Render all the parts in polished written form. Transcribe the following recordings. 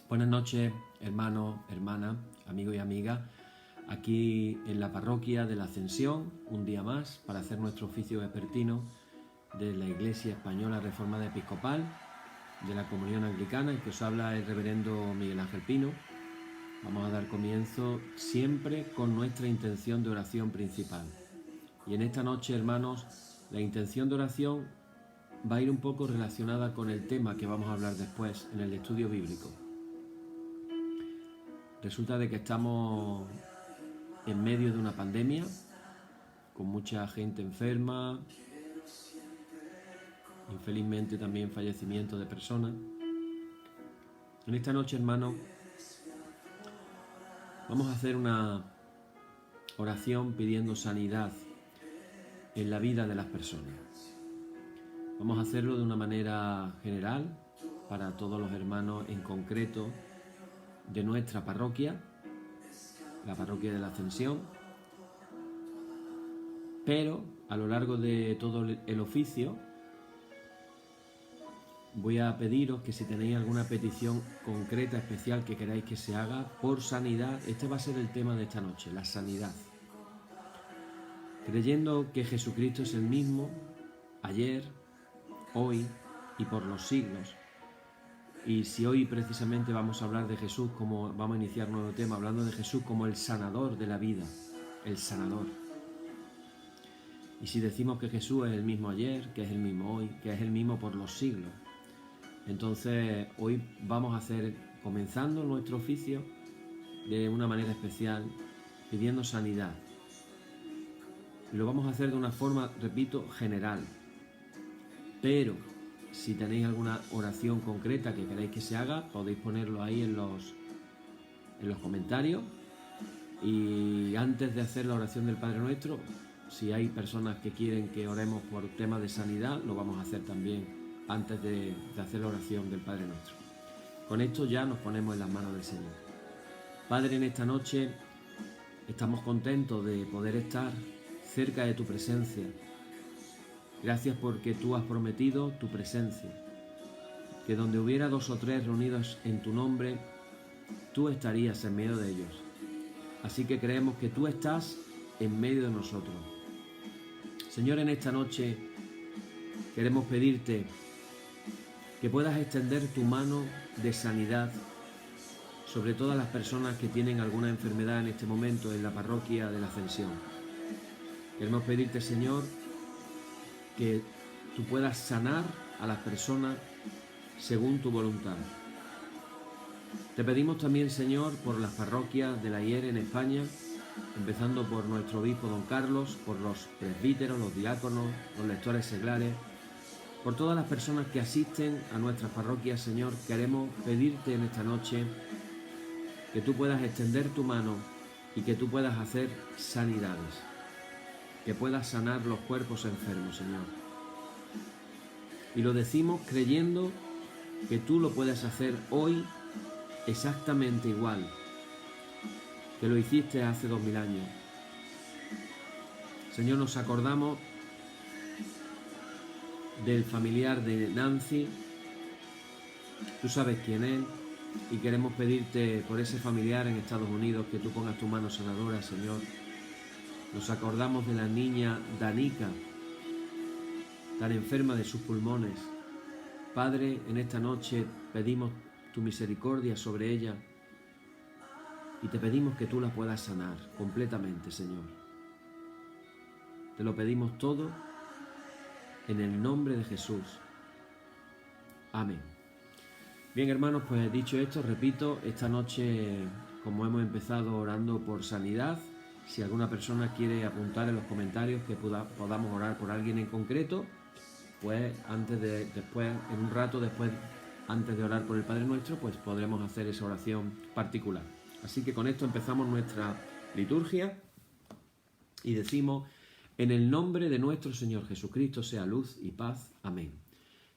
Buenas noches, hermanos, hermanas, amigos y amigas, aquí en la parroquia de la Ascensión, un día más para hacer nuestro oficio vespertino de la Iglesia Española Reformada Episcopal, de la Comunión Anglicana, el que os habla el reverendo Miguel Ángel Pino. Vamos a dar comienzo siempre con nuestra intención de oración principal. Y en esta noche, hermanos, la intención de oración va a ir un poco relacionada con el tema que vamos a hablar después en el estudio bíblico. Resulta de que estamos en medio de una pandemia, con mucha gente enferma, infelizmente también fallecimiento de personas. En esta noche, hermanos, vamos a hacer una oración pidiendo sanidad en la vida de las personas. Vamos a hacerlo de una manera general para todos los hermanos en concreto de nuestra parroquia, la parroquia de la Ascensión, pero a lo largo de todo el oficio voy a pediros que si tenéis alguna petición concreta, especial que queráis que se haga por sanidad, este va a ser el tema de esta noche, la sanidad. Creyendo que Jesucristo es el mismo ayer, hoy y por los siglos. Y si hoy precisamente vamos a hablar de Jesús, como vamos a iniciar un nuevo tema, hablando de Jesús como el sanador de la vida, el sanador. Y si decimos que Jesús es el mismo ayer, que es el mismo hoy, que es el mismo por los siglos, entonces hoy vamos a hacer, comenzando nuestro oficio de una manera especial, pidiendo sanidad. Y lo vamos a hacer de una forma, repito, general. Pero si tenéis alguna oración concreta que queráis que se haga, podéis ponerlo ahí en los comentarios. Y antes de hacer la oración del Padre Nuestro, si hay personas que quieren que oremos por temas de sanidad, lo vamos a hacer también antes de hacer la oración del Padre Nuestro. Con esto ya nos ponemos en las manos del Señor. Padre, en esta noche estamos contentos de poder estar cerca de tu presencia. Gracias porque tú has prometido tu presencia, que donde hubiera 2 o 3 reunidos en tu nombre, tú estarías en medio de ellos. Así que creemos que tú estás en medio de nosotros. Señor, en esta noche queremos pedirte que puedas extender tu mano de sanidad sobre todas las personas que tienen alguna enfermedad en este momento en la parroquia de la Ascensión. Queremos pedirte, Señor, que tú puedas sanar a las personas según tu voluntad. Te pedimos también, Señor, por las parroquias de la IER en España, empezando por nuestro obispo don Carlos, por los presbíteros, los diáconos, los lectores seglares, por todas las personas que asisten a nuestras parroquias, Señor. Queremos pedirte en esta noche que tú puedas extender tu mano y que tú puedas hacer sanidades, que puedas sanar los cuerpos enfermos, Señor. Y lo decimos creyendo que tú lo puedes hacer hoy exactamente igual que lo hiciste hace 2000 años. Señor, nos acordamos del familiar de Nancy, tú sabes quién es, y queremos pedirte por ese familiar en Estados Unidos que tú pongas tu mano sanadora, Señor. Nos acordamos de la niña Danica, tan enferma de sus pulmones. Padre, en esta noche pedimos tu misericordia sobre ella y te pedimos que tú la puedas sanar completamente, Señor. Te lo pedimos todo en el nombre de Jesús. Amén. Bien, hermanos, pues dicho esto, repito, esta noche, como hemos empezado orando por sanidad, si alguna persona quiere apuntar en los comentarios que podamos orar por alguien en concreto, pues después, en un rato después, antes de orar por el Padre Nuestro, pues podremos hacer esa oración particular. Así que con esto empezamos nuestra liturgia y decimos: en el nombre de nuestro Señor Jesucristo sea luz y paz. Amén.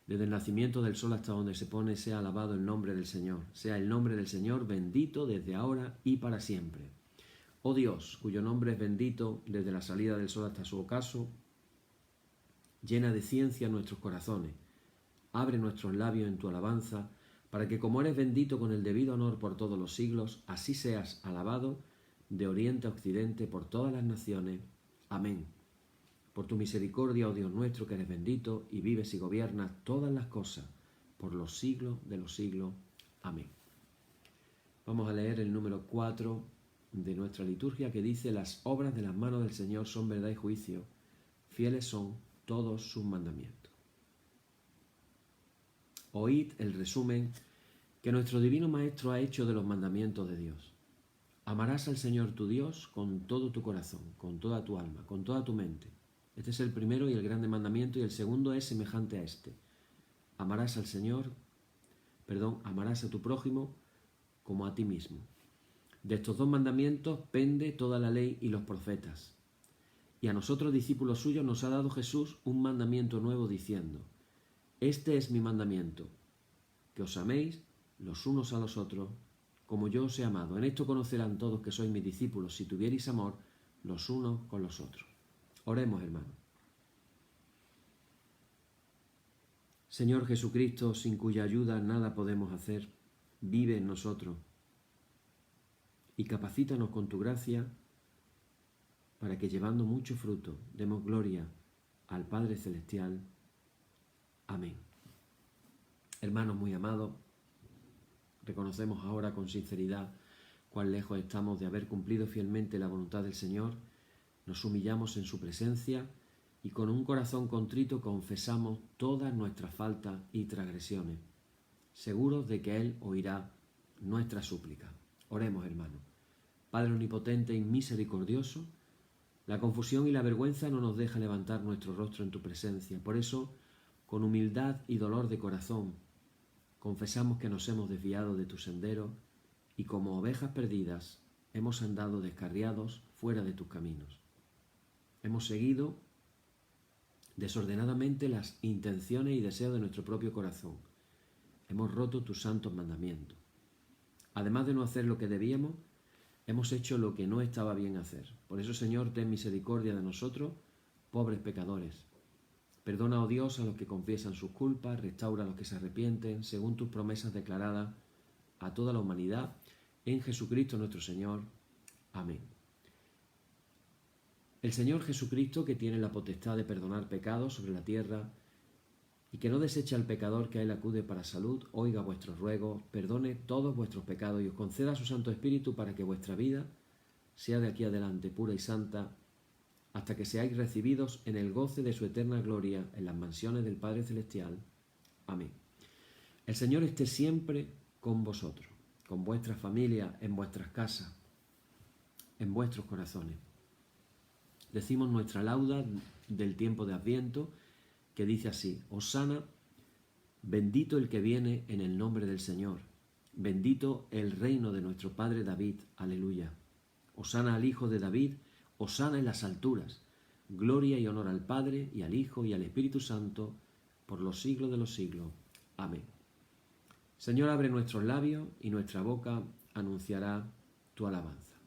Desde el nacimiento del sol hasta donde se pone, sea alabado el nombre del Señor. Sea el nombre del Señor bendito desde ahora y para siempre. Oh Dios, cuyo nombre es bendito desde la salida del sol hasta su ocaso, llena de ciencia nuestros corazones. Abre nuestros labios en tu alabanza, para que como eres bendito con el debido honor por todos los siglos, así seas alabado de oriente a occidente por todas las naciones. Amén. Por tu misericordia, oh Dios nuestro, que eres bendito y vives y gobiernas todas las cosas por los siglos de los siglos. Amén. Vamos a leer el número 4 de nuestra liturgia, que dice: las obras de las manos del Señor son verdad y juicio, fieles son todos sus mandamientos. Oíd el resumen que nuestro Divino Maestro ha hecho de los mandamientos de Dios. Amarás al Señor tu Dios con todo tu corazón, con toda tu alma, con toda tu mente. Este es el primero y el grande mandamiento, y el segundo es semejante a este. Amarás a tu prójimo como a ti mismo. De estos dos mandamientos pende toda la ley y los profetas. Y a nosotros, discípulos suyos, nos ha dado Jesús un mandamiento nuevo, diciendo: este es mi mandamiento, que os améis los unos a los otros, como yo os he amado. En esto conocerán todos que sois mis discípulos, si tuviereis amor los unos con los otros. Oremos, hermanos. Señor Jesucristo, sin cuya ayuda nada podemos hacer, vive en nosotros y capacítanos con tu gracia para que, llevando mucho fruto, demos gloria al Padre Celestial. Amén. Hermanos muy amados, reconocemos ahora con sinceridad cuán lejos estamos de haber cumplido fielmente la voluntad del Señor. Nos humillamos en su presencia y con un corazón contrito confesamos todas nuestras faltas y transgresiones, seguros de que Él oirá nuestra súplica. Oremos, hermanos. Padre omnipotente y misericordioso, la confusión y la vergüenza no nos deja levantar nuestro rostro en tu presencia. Por eso, con humildad y dolor de corazón, confesamos que nos hemos desviado de tu sendero y como ovejas perdidas hemos andado descarriados fuera de tus caminos. Hemos seguido desordenadamente las intenciones y deseos de nuestro propio corazón. Hemos roto tus santos mandamientos. Además de no hacer lo que debíamos, hemos hecho lo que no estaba bien hacer. Por eso, Señor, ten misericordia de nosotros, pobres pecadores. Perdona, oh Dios, a los que confiesan sus culpas, restaura a los que se arrepienten, según tus promesas declaradas a toda la humanidad, en Jesucristo nuestro Señor. Amén. El Señor Jesucristo, que tiene la potestad de perdonar pecados sobre la tierra y que no desecha al pecador que a Él acude para salud, oiga vuestros ruegos, perdone todos vuestros pecados y os conceda su Santo Espíritu para que vuestra vida sea de aquí adelante pura y santa, hasta que seáis recibidos en el goce de su eterna gloria en las mansiones del Padre Celestial. Amén. El Señor esté siempre con vosotros, con vuestras familias, en vuestras casas, en vuestros corazones. Decimos nuestra lauda del tiempo de Adviento, que dice así: Hosana, bendito el que viene en el nombre del Señor, bendito el reino de nuestro Padre David, aleluya. Hosana al Hijo de David, hosana en las alturas, gloria y honor al Padre y al Hijo y al Espíritu Santo, por los siglos de los siglos. Amén. Señor, abre nuestros labios y nuestra boca anunciará tu alabanza.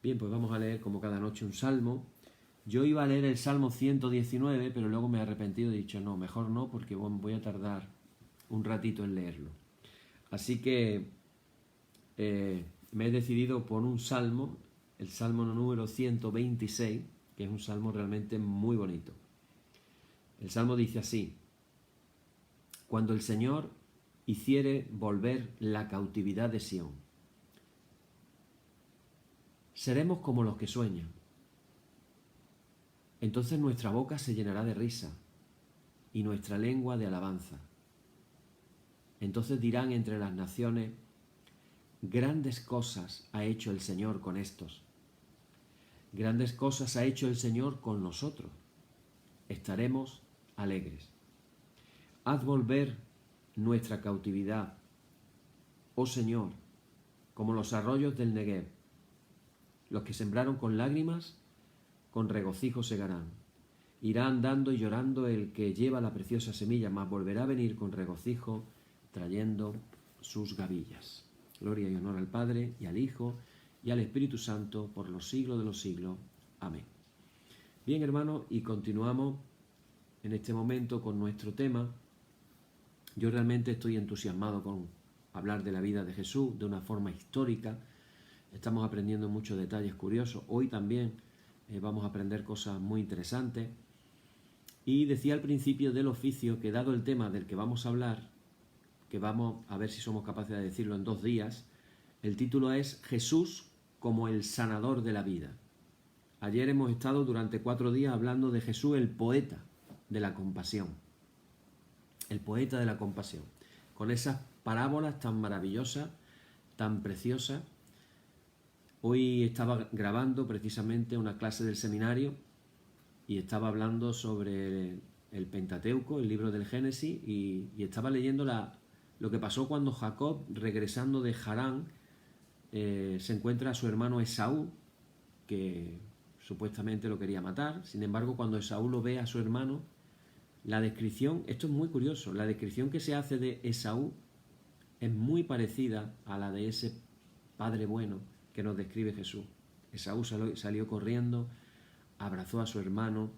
Bien, pues vamos a leer como cada noche un salmo. Yo iba a leer el Salmo 119, pero luego me he arrepentido y he dicho, no, mejor no, porque voy a tardar un ratito en leerlo. Así que me he decidido por un salmo, el Salmo número 126, que es un salmo realmente muy bonito. El salmo dice así: cuando el Señor hiciere volver la cautividad de Sión, seremos como los que sueñan. Entonces nuestra boca se llenará de risa y nuestra lengua de alabanza. Entonces dirán entre las naciones: grandes cosas ha hecho el Señor con estos. Grandes cosas ha hecho el Señor con nosotros. Estaremos alegres. Haz volver nuestra cautividad, oh Señor, como los arroyos del Negev. Los que sembraron con lágrimas, con regocijo segarán. Irá andando y llorando el que lleva la preciosa semilla, mas volverá a venir con regocijo, trayendo sus gavillas. Gloria y honor al Padre, y al Hijo, y al Espíritu Santo, por los siglos de los siglos. Amén. Bien, hermanos, y continuamos en este momento con nuestro tema, Yo realmente estoy entusiasmado con hablar de la vida de Jesús de una forma histórica. Estamos aprendiendo muchos detalles curiosos. Hoy también vamos a aprender cosas muy interesantes. Y decía al principio del oficio que, dado el tema del que vamos a hablar, que vamos a ver si somos capaces de decirlo en 2 días, el título es Jesús como el sanador de la vida. Ayer hemos estado durante 4 días hablando de Jesús, el poeta de la compasión. El poeta de la compasión. Con esas parábolas tan maravillosas, tan preciosas. Hoy estaba grabando precisamente una clase del seminario y estaba hablando sobre el Pentateuco, el libro del Génesis, y estaba leyendo lo que pasó cuando Jacob, regresando de Harán, se encuentra a su hermano Esaú, que supuestamente lo quería matar. Sin embargo, cuando Esaú lo ve a su hermano, la descripción, esto es muy curioso, la descripción que se hace de Esaú es muy parecida a la de ese padre bueno que nos describe Jesús. Esaú salió corriendo, abrazó a su hermano,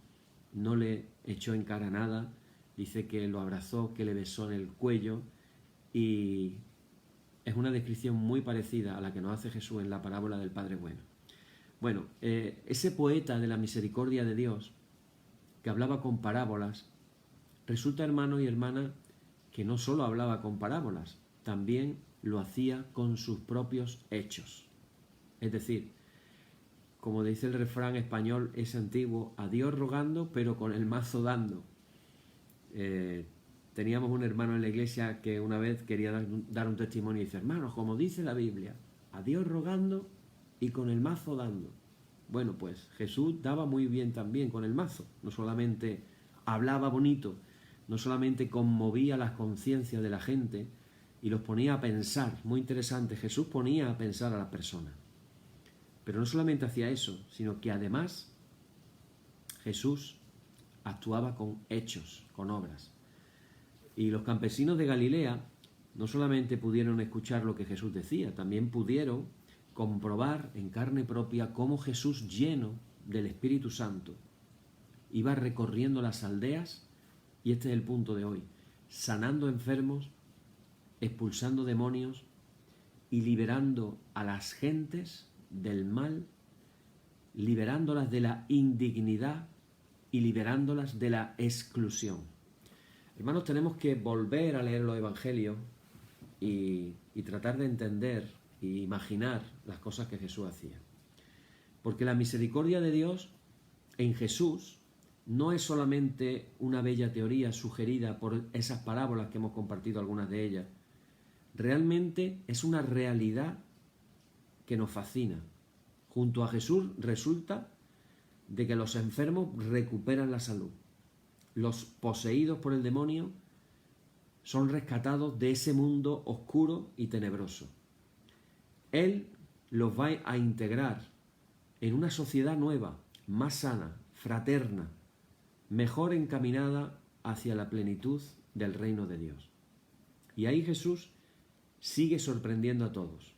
no le echó en cara nada, dice que lo abrazó, que le besó en el cuello, y es una descripción muy parecida a la que nos hace Jesús en la parábola del Padre Bueno. Bueno, ese poeta de la misericordia de Dios, que hablaba con parábolas, resulta, hermano y hermana, que no solo hablaba con parábolas, también lo hacía con sus propios hechos. Es decir, como dice el refrán español, es antiguo, a Dios rogando, pero con el mazo dando. Teníamos un hermano en la iglesia que una vez quería dar un testimonio y dice: hermanos, como dice la Biblia, a Dios rogando y con el mazo dando. Bueno, pues Jesús daba muy bien también con el mazo. No solamente hablaba bonito, no solamente conmovía las conciencias de la gente y los ponía a pensar. Muy interesante, Jesús ponía a pensar a las personas. Pero no solamente hacía eso, sino que además Jesús actuaba con hechos, con obras. Y los campesinos de Galilea no solamente pudieron escuchar lo que Jesús decía, también pudieron comprobar en carne propia cómo Jesús, lleno del Espíritu Santo, iba recorriendo las aldeas, y este es el punto de hoy, sanando enfermos, expulsando demonios y liberando a las gentes del mal, liberándolas de la indignidad y liberándolas de la exclusión. Hermanos, tenemos que volver a leer los evangelios y tratar de entender e imaginar las cosas que Jesús hacía. Porque la misericordia de Dios en Jesús no es solamente una bella teoría sugerida por esas parábolas que hemos compartido, algunas de ellas. Realmente es una realidad que nos fascina. Junto a Jesús resulta de que los enfermos recuperan la salud. Los poseídos por el demonio son rescatados de ese mundo oscuro y tenebroso. Él los va a integrar en una sociedad nueva, más sana, fraterna, mejor encaminada hacia la plenitud del reino de Dios. Y ahí Jesús sigue sorprendiendo a todos.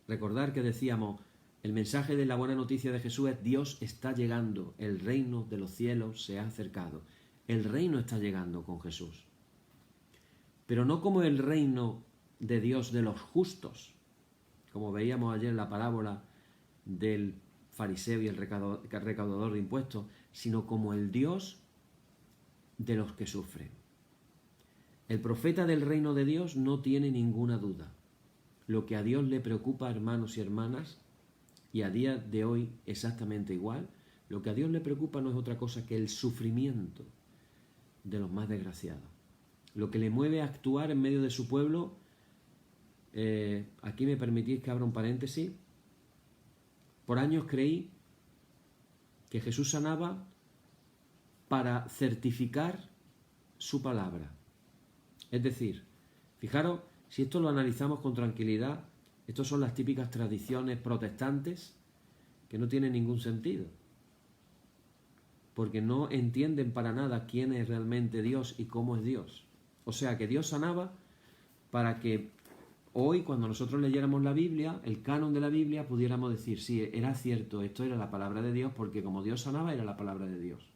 Recordar que decíamos, el mensaje de la buena noticia de Jesús es: Dios está llegando, el reino de los cielos se ha acercado. El reino está llegando con Jesús. Pero no como el reino de Dios de los justos, como veíamos ayer en la parábola del fariseo y el recaudador de impuestos, sino como el Dios de los que sufren. El profeta del reino de Dios no tiene ninguna duda. Lo que a Dios le preocupa, hermanos y hermanas, y a día de hoy exactamente igual, lo que a Dios le preocupa no es otra cosa que el sufrimiento de los más desgraciados. Lo que le mueve a actuar en medio de su pueblo, aquí me permitís que abra un paréntesis. Por años creí que Jesús sanaba para certificar su palabra. Es decir, fijaros, si esto lo analizamos con tranquilidad, estas son las típicas tradiciones protestantes que no tienen ningún sentido, porque no entienden para nada quién es realmente Dios y cómo es Dios. O sea, que Dios sanaba para que hoy, cuando nosotros leyéramos la Biblia, el canon de la Biblia, pudiéramos decir: sí, era cierto, esto era la palabra de Dios, porque como Dios sanaba, era la palabra de Dios.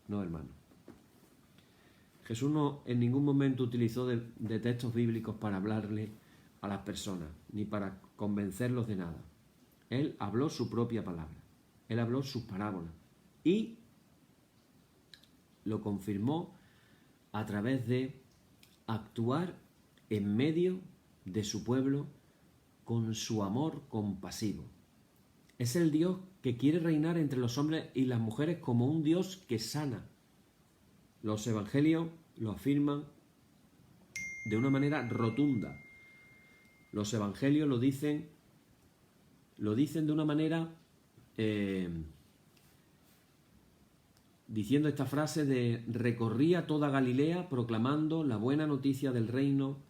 No, hermano. Jesús no en ningún momento utilizó de textos bíblicos para hablarle a las personas, ni para convencerlos de nada. Él habló su propia palabra, él habló sus parábolas y lo confirmó a través de actuar en medio de su pueblo con su amor compasivo. Es el Dios que quiere reinar entre los hombres y las mujeres como un Dios que sana. Los evangelios lo afirman de una manera rotunda. Los evangelios lo dicen de una manera diciendo esta frase de: recorría toda Galilea proclamando la buena noticia del reino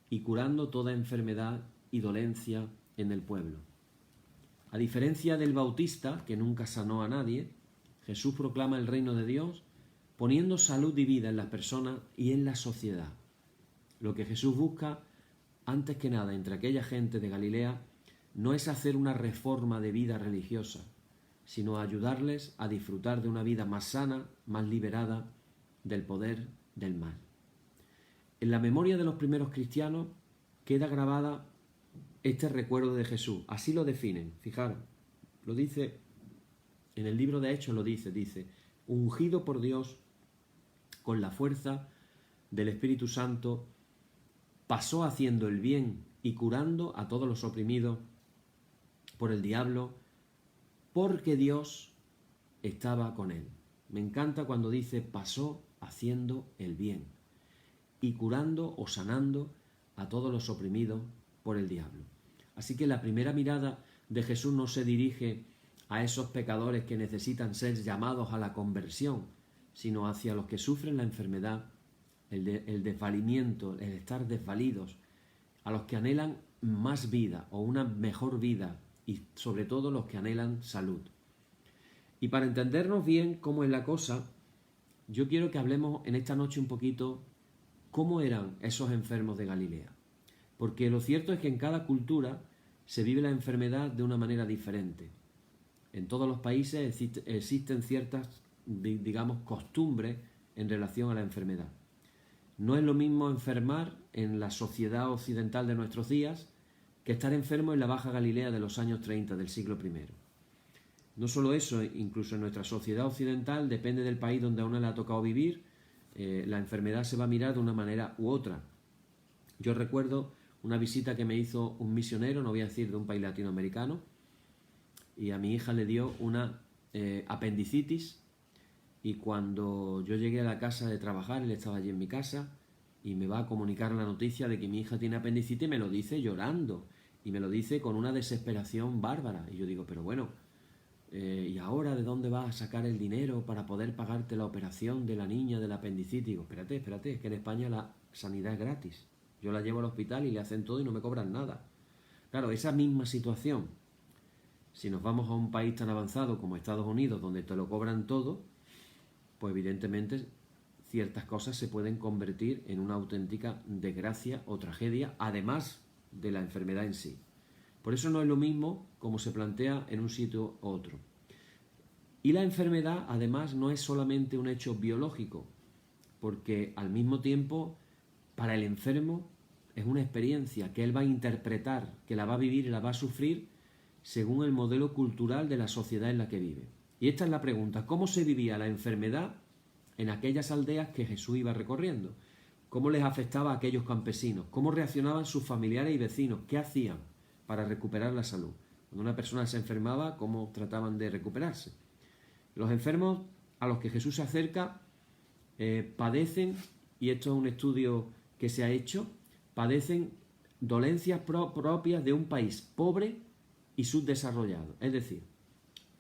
y curando toda enfermedad y dolencia en el pueblo. A diferencia del Bautista, que nunca sanó a nadie, Jesús proclama el reino de Dios poniendo salud y vida en las personas y en la sociedad. Lo que Jesús busca, antes que nada, entre aquella gente de Galilea, no es hacer una reforma de vida religiosa, sino ayudarles a disfrutar de una vida más sana, más liberada del poder del mal. En la memoria de los primeros cristianos queda grabada este recuerdo de Jesús. Así lo definen. Fijaros, lo dice en el libro de Hechos, dice: ungido por Dios con la fuerza del Espíritu Santo, pasó haciendo el bien y curando a todos los oprimidos por el diablo, porque Dios estaba con él. Me encanta cuando dice pasó haciendo el bien y curando o sanando a todos los oprimidos por el diablo. Así que la primera mirada de Jesús no se dirige a esos pecadores que necesitan ser llamados a la conversión, sino hacia los que sufren la enfermedad, el desvalimiento, el estar desvalidos, a los que anhelan más vida o una mejor vida y sobre todo los que anhelan salud. Y para entendernos bien cómo es la cosa, yo quiero que hablemos en esta noche un poquito cómo eran esos enfermos de Galilea. Porque lo cierto es que en cada cultura se vive la enfermedad de una manera diferente. En todos los países existen ciertas, digamos, costumbres en relación a la enfermedad. No es lo mismo enfermar en la sociedad occidental de nuestros días que estar enfermo en la Baja Galilea de los años 30 del siglo I. No solo eso, incluso en nuestra sociedad occidental, depende del país donde a uno le ha tocado vivir, la enfermedad se va a mirar de una manera u otra. Yo recuerdo una visita que me hizo un misionero, no voy a decir de un país latinoamericano, y a mi hija le dio una apendicitis, y cuando yo llegué a la casa de trabajar, él estaba allí en mi casa, y me va a comunicar la noticia de que mi hija tiene apendicitis, me lo dice llorando, y me lo dice con una desesperación bárbara. Y yo digo, pero bueno, ¿y ahora de dónde vas a sacar el dinero para poder pagarte la operación de la niña del apendicitis? Digo, espérate, es que en España la sanidad es gratis. Yo la llevo al hospital y le hacen todo y no me cobran nada. Claro, esa misma situación, si nos vamos a un país tan avanzado como Estados Unidos, donde te lo cobran todo, pues evidentemente ciertas cosas se pueden convertir en una auténtica desgracia o tragedia, además de la enfermedad en sí. Por eso no es lo mismo como se plantea en un sitio u otro. Y la enfermedad, además, no es solamente un hecho biológico, porque al mismo tiempo, para el enfermo, es una experiencia que él va a interpretar, que la va a vivir y la va a sufrir según el modelo cultural de la sociedad en la que vive. Y esta es la pregunta: ¿cómo se vivía la enfermedad en aquellas aldeas que Jesús iba recorriendo? ¿Cómo les afectaba a aquellos campesinos? ¿Cómo reaccionaban sus familiares y vecinos? ¿Qué hacían para recuperar la salud? Cuando una persona se enfermaba, ¿cómo trataban de recuperarse? Los enfermos a los que Jesús se acerca padecen, y esto es un estudio que se ha hecho, padecen dolencias propias de un país pobre y subdesarrollado. Es decir,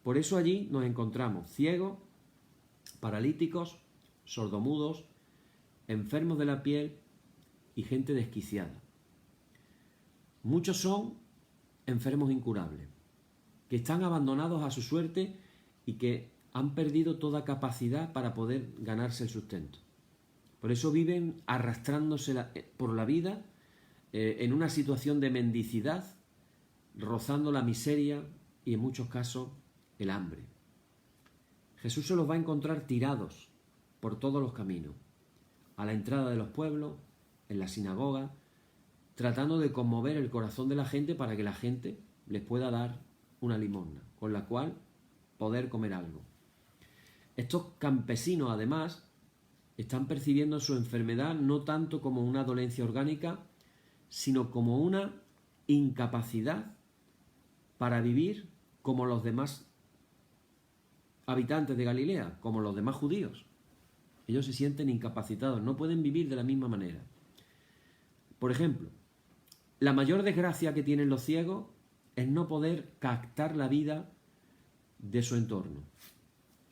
por eso allí nos encontramos ciegos, paralíticos, sordomudos, enfermos de la piel y gente desquiciada. Muchos son enfermos incurables, que están abandonados a su suerte y que han perdido toda capacidad para poder ganarse el sustento. Por eso viven arrastrándose por la vida en una situación de mendicidad, rozando la miseria y en muchos casos el hambre. Jesús se los va a encontrar tirados por todos los caminos, a la entrada de los pueblos, en la sinagoga, tratando de conmover el corazón de la gente para que la gente les pueda dar una limosna, con la cual poder comer algo. Estos campesinos, además, están percibiendo su enfermedad no tanto como una dolencia orgánica, sino como una incapacidad para vivir como los demás habitantes de Galilea, como los demás judíos. Ellos se sienten incapacitados, no pueden vivir de la misma manera. Por ejemplo, la mayor desgracia que tienen los ciegos es no poder captar la vida de su entorno.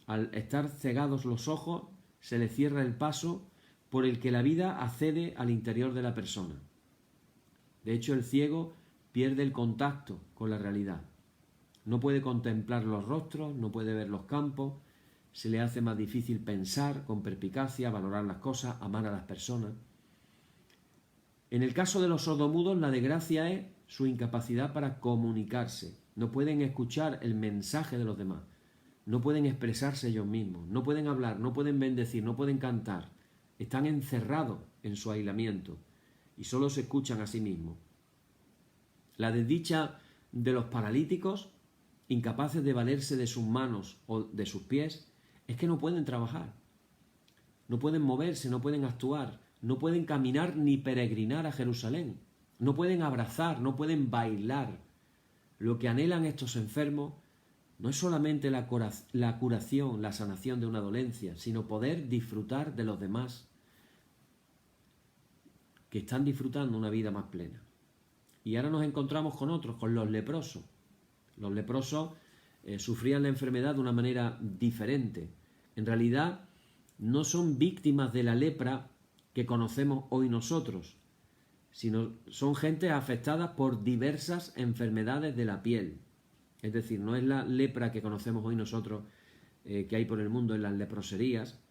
Al estar cegados los ojos, se les cierra el paso por el que la vida accede al interior de la persona. De hecho, el ciego pierde el contacto con la realidad. No puede contemplar los rostros, no puede ver los campos, se le hace más difícil pensar con perspicacia, valorar las cosas, amar a las personas. En el caso de los sordomudos, la desgracia es su incapacidad para comunicarse. No pueden escuchar el mensaje de los demás, no pueden expresarse ellos mismos, no pueden hablar, no pueden bendecir, no pueden cantar. Están encerrados en su aislamiento y solo se escuchan a sí mismos. La desdicha de los paralíticos, incapaces de valerse de sus manos o de sus pies, es que no pueden trabajar, no pueden moverse, no pueden actuar, no pueden caminar ni peregrinar a Jerusalén, no pueden abrazar, no pueden bailar. Lo que anhelan estos enfermos no es solamente la curación, la sanación de una dolencia, sino poder disfrutar de los demás que están disfrutando una vida más plena. Y ahora nos encontramos con otros, con los leprosos. Los leprosos sufrían la enfermedad de una manera diferente. En realidad, no son víctimas de la lepra que conocemos hoy nosotros, sino son gente afectada por diversas enfermedades de la piel. Es decir, no es la lepra que conocemos hoy nosotros, que hay por el mundo en las leproserías,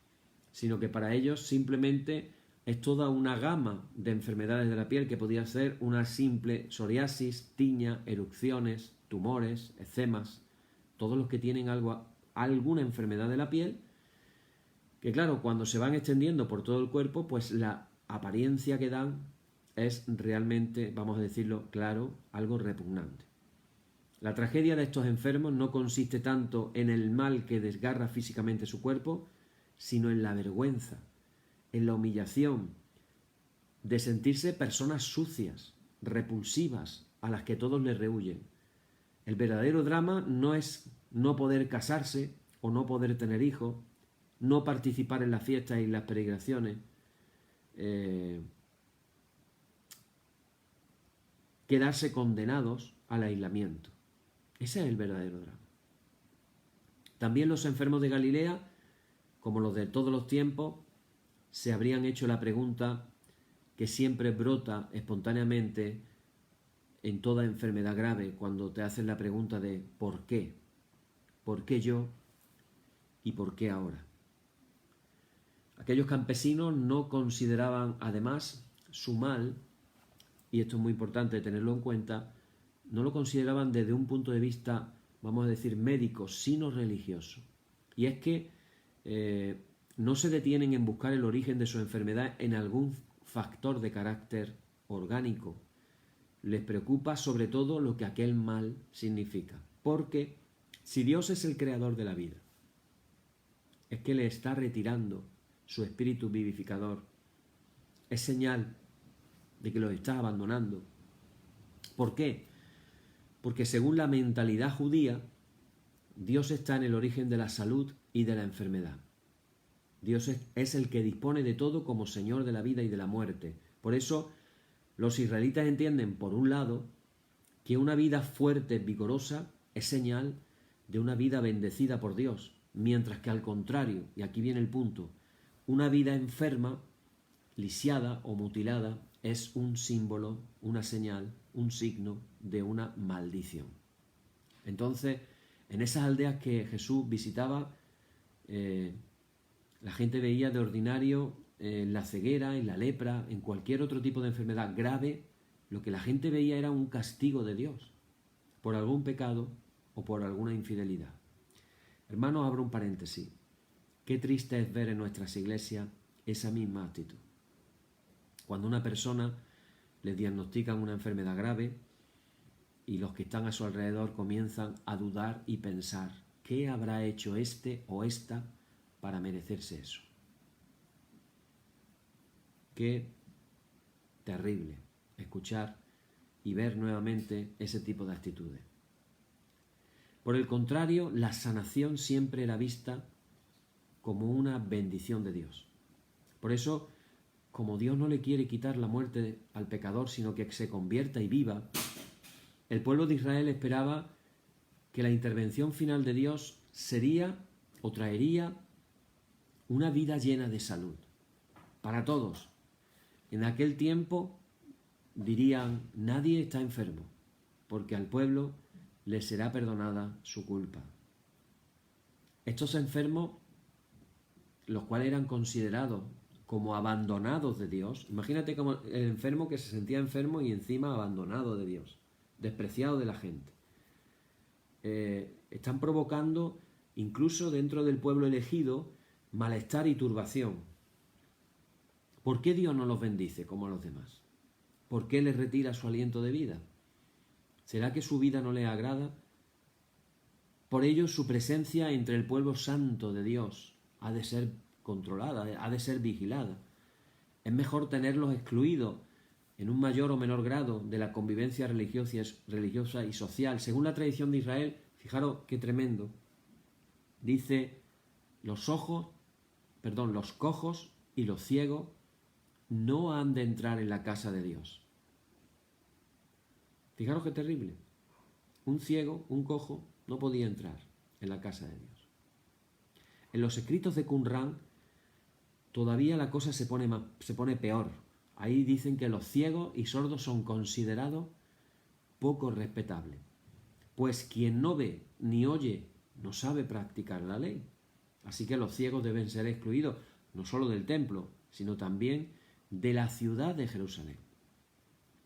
sino que para ellos simplemente es toda una gama de enfermedades de la piel que podía ser una simple psoriasis, tiña, erupciones, tumores, eczemas, todos los que tienen alguna enfermedad de la piel, que claro, cuando se van extendiendo por todo el cuerpo, pues la apariencia que dan es realmente, vamos a decirlo claro, algo repugnante. La tragedia de estos enfermos no consiste tanto en el mal que desgarra físicamente su cuerpo, sino en la vergüenza, en la humillación, de sentirse personas sucias, repulsivas, a las que todos les rehuyen. El verdadero drama no es no poder casarse o no poder tener hijos, no participar en las fiestas y las peregrinaciones, quedarse condenados al aislamiento. Ese es el verdadero drama. También los enfermos de Galilea, como los de todos los tiempos, se habrían hecho la pregunta que siempre brota espontáneamente en toda enfermedad grave, cuando te hacen la pregunta de ¿por qué? ¿Por qué yo? ¿Y por qué ahora? Aquellos campesinos no consideraban además su mal, y esto es muy importante tenerlo en cuenta, no lo consideraban desde un punto de vista, vamos a decir, médico, sino religioso. Y es que no se detienen en buscar el origen de su enfermedad en algún factor de carácter orgánico. Les preocupa sobre todo lo que aquel mal significa. Porque si Dios es el creador de la vida, es que le está retirando su espíritu vivificador. Es señal de que los está abandonando. ¿Por qué? Porque según la mentalidad judía, Dios está en el origen de la salud y de la enfermedad. Dios es el que dispone de todo como Señor de la vida y de la muerte. Por eso, los israelitas entienden, por un lado, que una vida fuerte, vigorosa, es señal de una vida bendecida por Dios, mientras que al contrario, y aquí viene el punto, una vida enferma, lisiada o mutilada, es un símbolo, una señal, un signo de una maldición. Entonces, en esas aldeas que Jesús visitaba, la gente veía de ordinario en la ceguera, en la lepra, en cualquier otro tipo de enfermedad grave, lo que la gente veía era un castigo de Dios por algún pecado o por alguna infidelidad. Hermanos, abro un paréntesis. Qué triste es ver en nuestras iglesias esa misma actitud. Cuando una persona le diagnostican una enfermedad grave y los que están a su alrededor comienzan a dudar y pensar, ¿qué habrá hecho este o esta para merecerse eso? Qué terrible escuchar y ver nuevamente ese tipo de actitudes. Por el contrario, la sanación siempre era vista como una bendición de Dios. Por eso, como Dios no le quiere quitar la muerte al pecador, sino que se convierta y viva, el pueblo de Israel esperaba que la intervención final de Dios sería o traería una vida llena de salud para todos. En aquel tiempo dirían, nadie está enfermo, porque al pueblo le será perdonada su culpa. Estos enfermos, los cuales eran considerados como abandonados de Dios, imagínate como el enfermo que se sentía enfermo y encima abandonado de Dios, despreciado de la gente. Están provocando, incluso dentro del pueblo elegido, malestar y turbación. ¿Por qué Dios no los bendice como a los demás? ¿Por qué les retira su aliento de vida? ¿Será que su vida no les agrada? Por ello, su presencia entre el pueblo santo de Dios ha de ser controlada, ha de ser vigilada. Es mejor tenerlos excluidos en un mayor o menor grado de la convivencia religiosa y social. Según la tradición de Israel, fijaros qué tremendo, dice, los cojos y los ciegos no han de entrar en la casa de Dios. Fijaros qué terrible. Un ciego, un cojo, no podía entrar en la casa de Dios. En los escritos de Qumrán todavía la cosa se pone peor. Ahí dicen que los ciegos y sordos son considerados poco respetables. Pues quien no ve ni oye no sabe practicar la ley. Así que los ciegos deben ser excluidos no solo del templo, sino también de la ciudad de Jerusalén.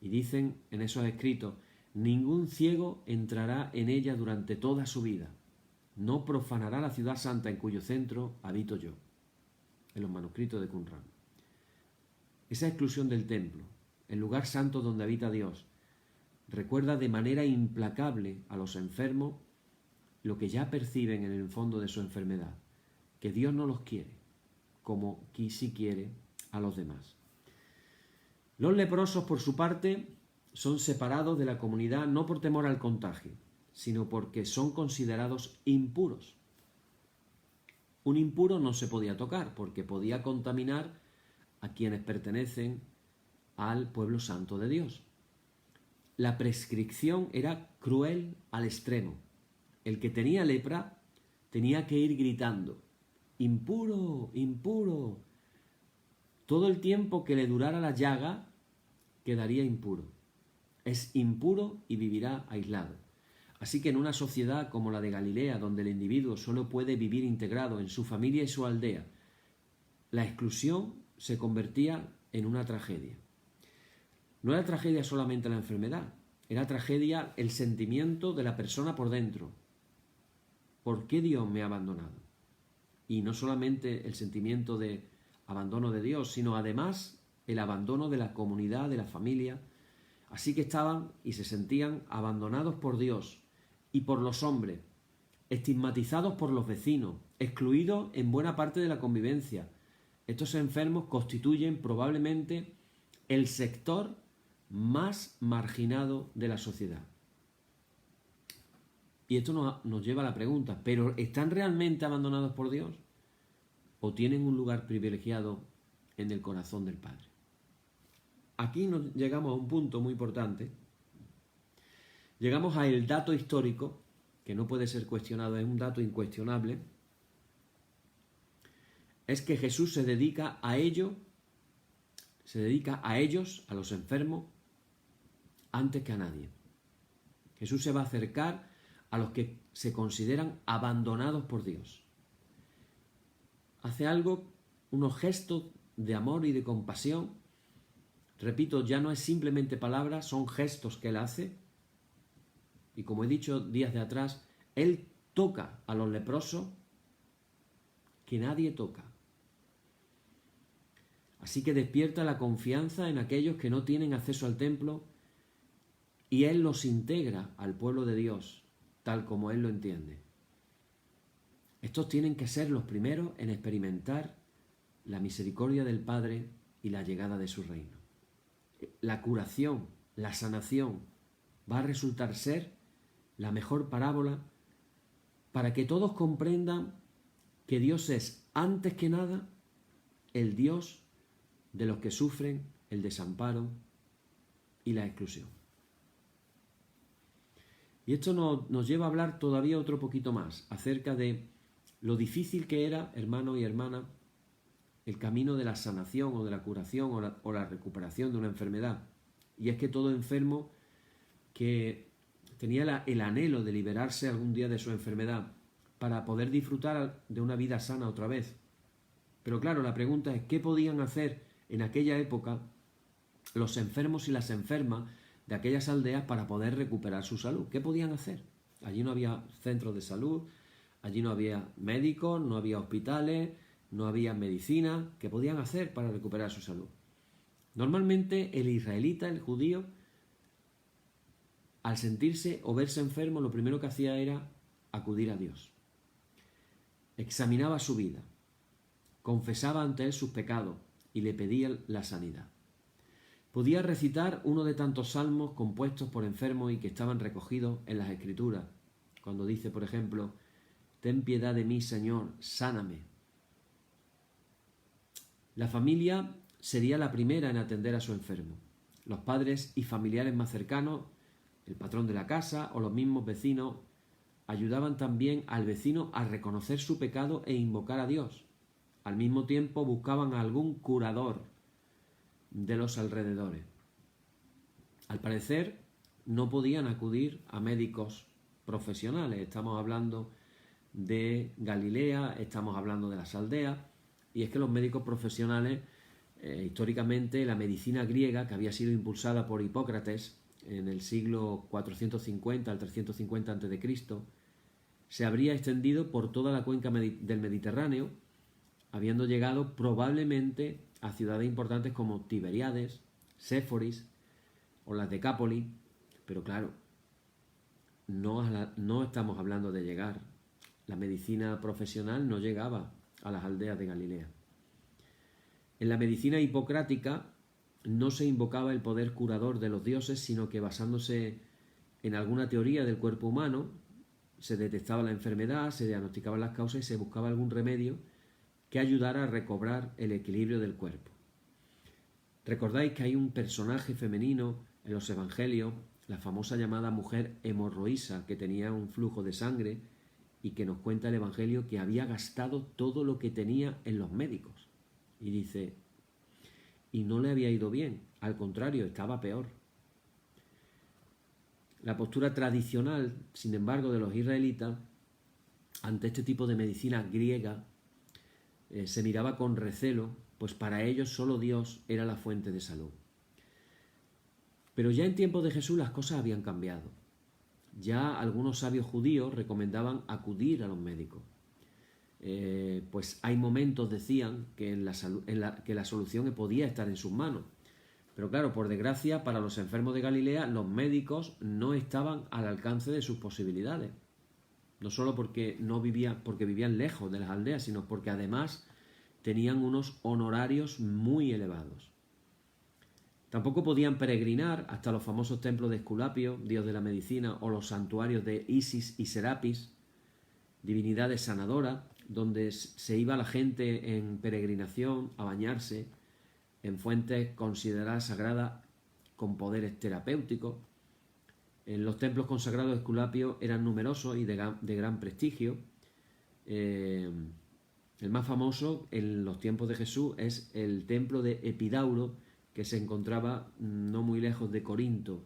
Y dicen en esos escritos, ningún ciego entrará en ella durante toda su vida. No profanará la ciudad santa en cuyo centro habito yo. En los manuscritos de Qumrán. Esa exclusión del templo, el lugar santo donde habita Dios, recuerda de manera implacable a los enfermos lo que ya perciben en el fondo de su enfermedad, que Dios no los quiere, como sí quiere a los demás. Los leprosos, por su parte, son separados de la comunidad no por temor al contagio, sino porque son considerados impuros. Un impuro no se podía tocar porque podía contaminar a quienes pertenecen al pueblo santo de Dios. La prescripción era cruel al extremo. El que tenía lepra tenía que ir gritando, impuro, impuro. Todo el tiempo que le durara la llaga quedaría impuro. Es impuro y vivirá aislado. Así que en una sociedad como la de Galilea, donde el individuo solo puede vivir integrado en su familia y su aldea, la exclusión se convertía en una tragedia. No era tragedia solamente la enfermedad, era tragedia el sentimiento de la persona por dentro. ¿Por qué Dios me ha abandonado? Y no solamente el sentimiento de abandono de Dios, sino además el abandono de la comunidad, de la familia. Así que estaban y se sentían abandonados por Dios y por los hombres, estigmatizados por los vecinos, excluidos en buena parte de la convivencia. Estos enfermos constituyen probablemente el sector más marginado de la sociedad. Y esto nos lleva a la pregunta, ¿pero están realmente abandonados por Dios? ¿O tienen un lugar privilegiado en el corazón del Padre? Aquí llegamos a un punto muy importante. Llegamos al dato histórico, que no puede ser cuestionado, es un dato incuestionable. Es que Jesús se dedica a ellos, a los enfermos, antes que a nadie. Jesús se va a acercar a los que se consideran abandonados por Dios. Hace algo, unos gestos de amor y de compasión. Repito, ya no es simplemente palabras, son gestos que Él hace. Y como he dicho días de atrás, Él toca a los leprosos que nadie toca. Así que despierta la confianza en aquellos que no tienen acceso al templo y Él los integra al pueblo de Dios, tal como Él lo entiende. Estos tienen que ser los primeros en experimentar la misericordia del Padre y la llegada de su reino. La curación, la sanación, va a resultar ser la mejor parábola para que todos comprendan que Dios es, antes que nada, el Dios de los que sufren el desamparo y la exclusión. Y esto nos lleva a hablar todavía otro poquito más acerca de lo difícil que era, hermano y hermana, el camino de la sanación o de la curación o la recuperación de una enfermedad. Y es que todo enfermo que tenía el anhelo de liberarse algún día de su enfermedad para poder disfrutar de una vida sana otra vez. Pero claro, la pregunta es, ¿qué podían hacer en aquella época los enfermos y las enfermas de aquellas aldeas para poder recuperar su salud? ¿Qué podían hacer? Allí no había centros de salud, allí no había médicos, no había hospitales, no había medicina. ¿Qué podían hacer para recuperar su salud? Normalmente el israelita, el judío, al sentirse o verse enfermo, lo primero que hacía era acudir a Dios. Examinaba su vida, confesaba ante Él sus pecados y le pedía la sanidad. Podía recitar uno de tantos salmos compuestos por enfermos y que estaban recogidos en las Escrituras, cuando dice, por ejemplo, «Ten piedad de mí, Señor, sáname». La familia sería la primera en atender a su enfermo. Los padres y familiares más cercanos, el patrón de la casa o los mismos vecinos, ayudaban también al vecino a reconocer su pecado e invocar a Dios. Al mismo tiempo buscaban a algún curador de los alrededores. Al parecer, no podían acudir a médicos profesionales. Estamos hablando de Galilea, estamos hablando de las aldeas, y es que los médicos profesionales, históricamente, la medicina griega, que había sido impulsada por Hipócrates en el siglo 450 al 350 a.C., se habría extendido por toda la cuenca del Mediterráneo, habiendo llegado probablemente a ciudades importantes como Tiberíades, Séforis o las Decápolis, pero claro, no estamos hablando de llegar. La medicina profesional no llegaba a las aldeas de Galilea. En la medicina hipocrática no se invocaba el poder curador de los dioses, sino que basándose en alguna teoría del cuerpo humano, se detectaba la enfermedad, se diagnosticaban las causas y se buscaba algún remedio que ayudara a recobrar el equilibrio del cuerpo. Recordáis que hay un personaje femenino en los evangelios, la famosa llamada mujer hemorroísa, que tenía un flujo de sangre y que nos cuenta el evangelio que había gastado todo lo que tenía en los médicos. Y dice, y no le había ido bien, al contrario, estaba peor. La postura tradicional, sin embargo, de los israelitas ante este tipo de medicina griega se miraba con recelo, pues para ellos solo Dios era la fuente de salud. Pero ya en tiempos de Jesús las cosas habían cambiado. Ya algunos sabios judíos recomendaban acudir a los médicos. Pues hay momentos, decían, que la solución podía estar en sus manos. Pero claro, por desgracia, para los enfermos de Galilea, los médicos no estaban al alcance de sus posibilidades. No solo porque vivían lejos de las aldeas, sino porque además tenían unos honorarios muy elevados. Tampoco podían peregrinar hasta los famosos templos de Esculapio, dios de la medicina, o los santuarios de Isis y Serapis, divinidades sanadoras, donde se iba la gente en peregrinación a bañarse en fuentes consideradas sagradas con poderes terapéuticos. En los templos consagrados de Esculapio eran numerosos y de gran prestigio. El más famoso en los tiempos de Jesús es el templo de Epidauro, que se encontraba no muy lejos de Corinto.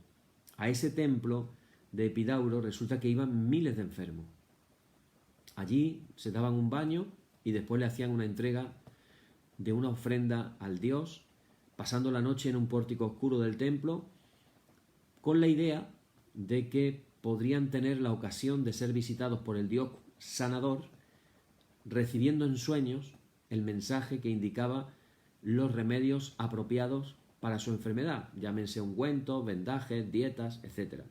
A ese templo de Epidauro resulta que iban miles de enfermos. Allí se daban un baño y después le hacían una entrega de una ofrenda al dios, pasando la noche en un pórtico oscuro del templo, con la idea de que podrían tener la ocasión de ser visitados por el Dios sanador, recibiendo en sueños el mensaje que indicaba los remedios apropiados para su enfermedad, llámense ungüentos, vendajes, dietas, etc.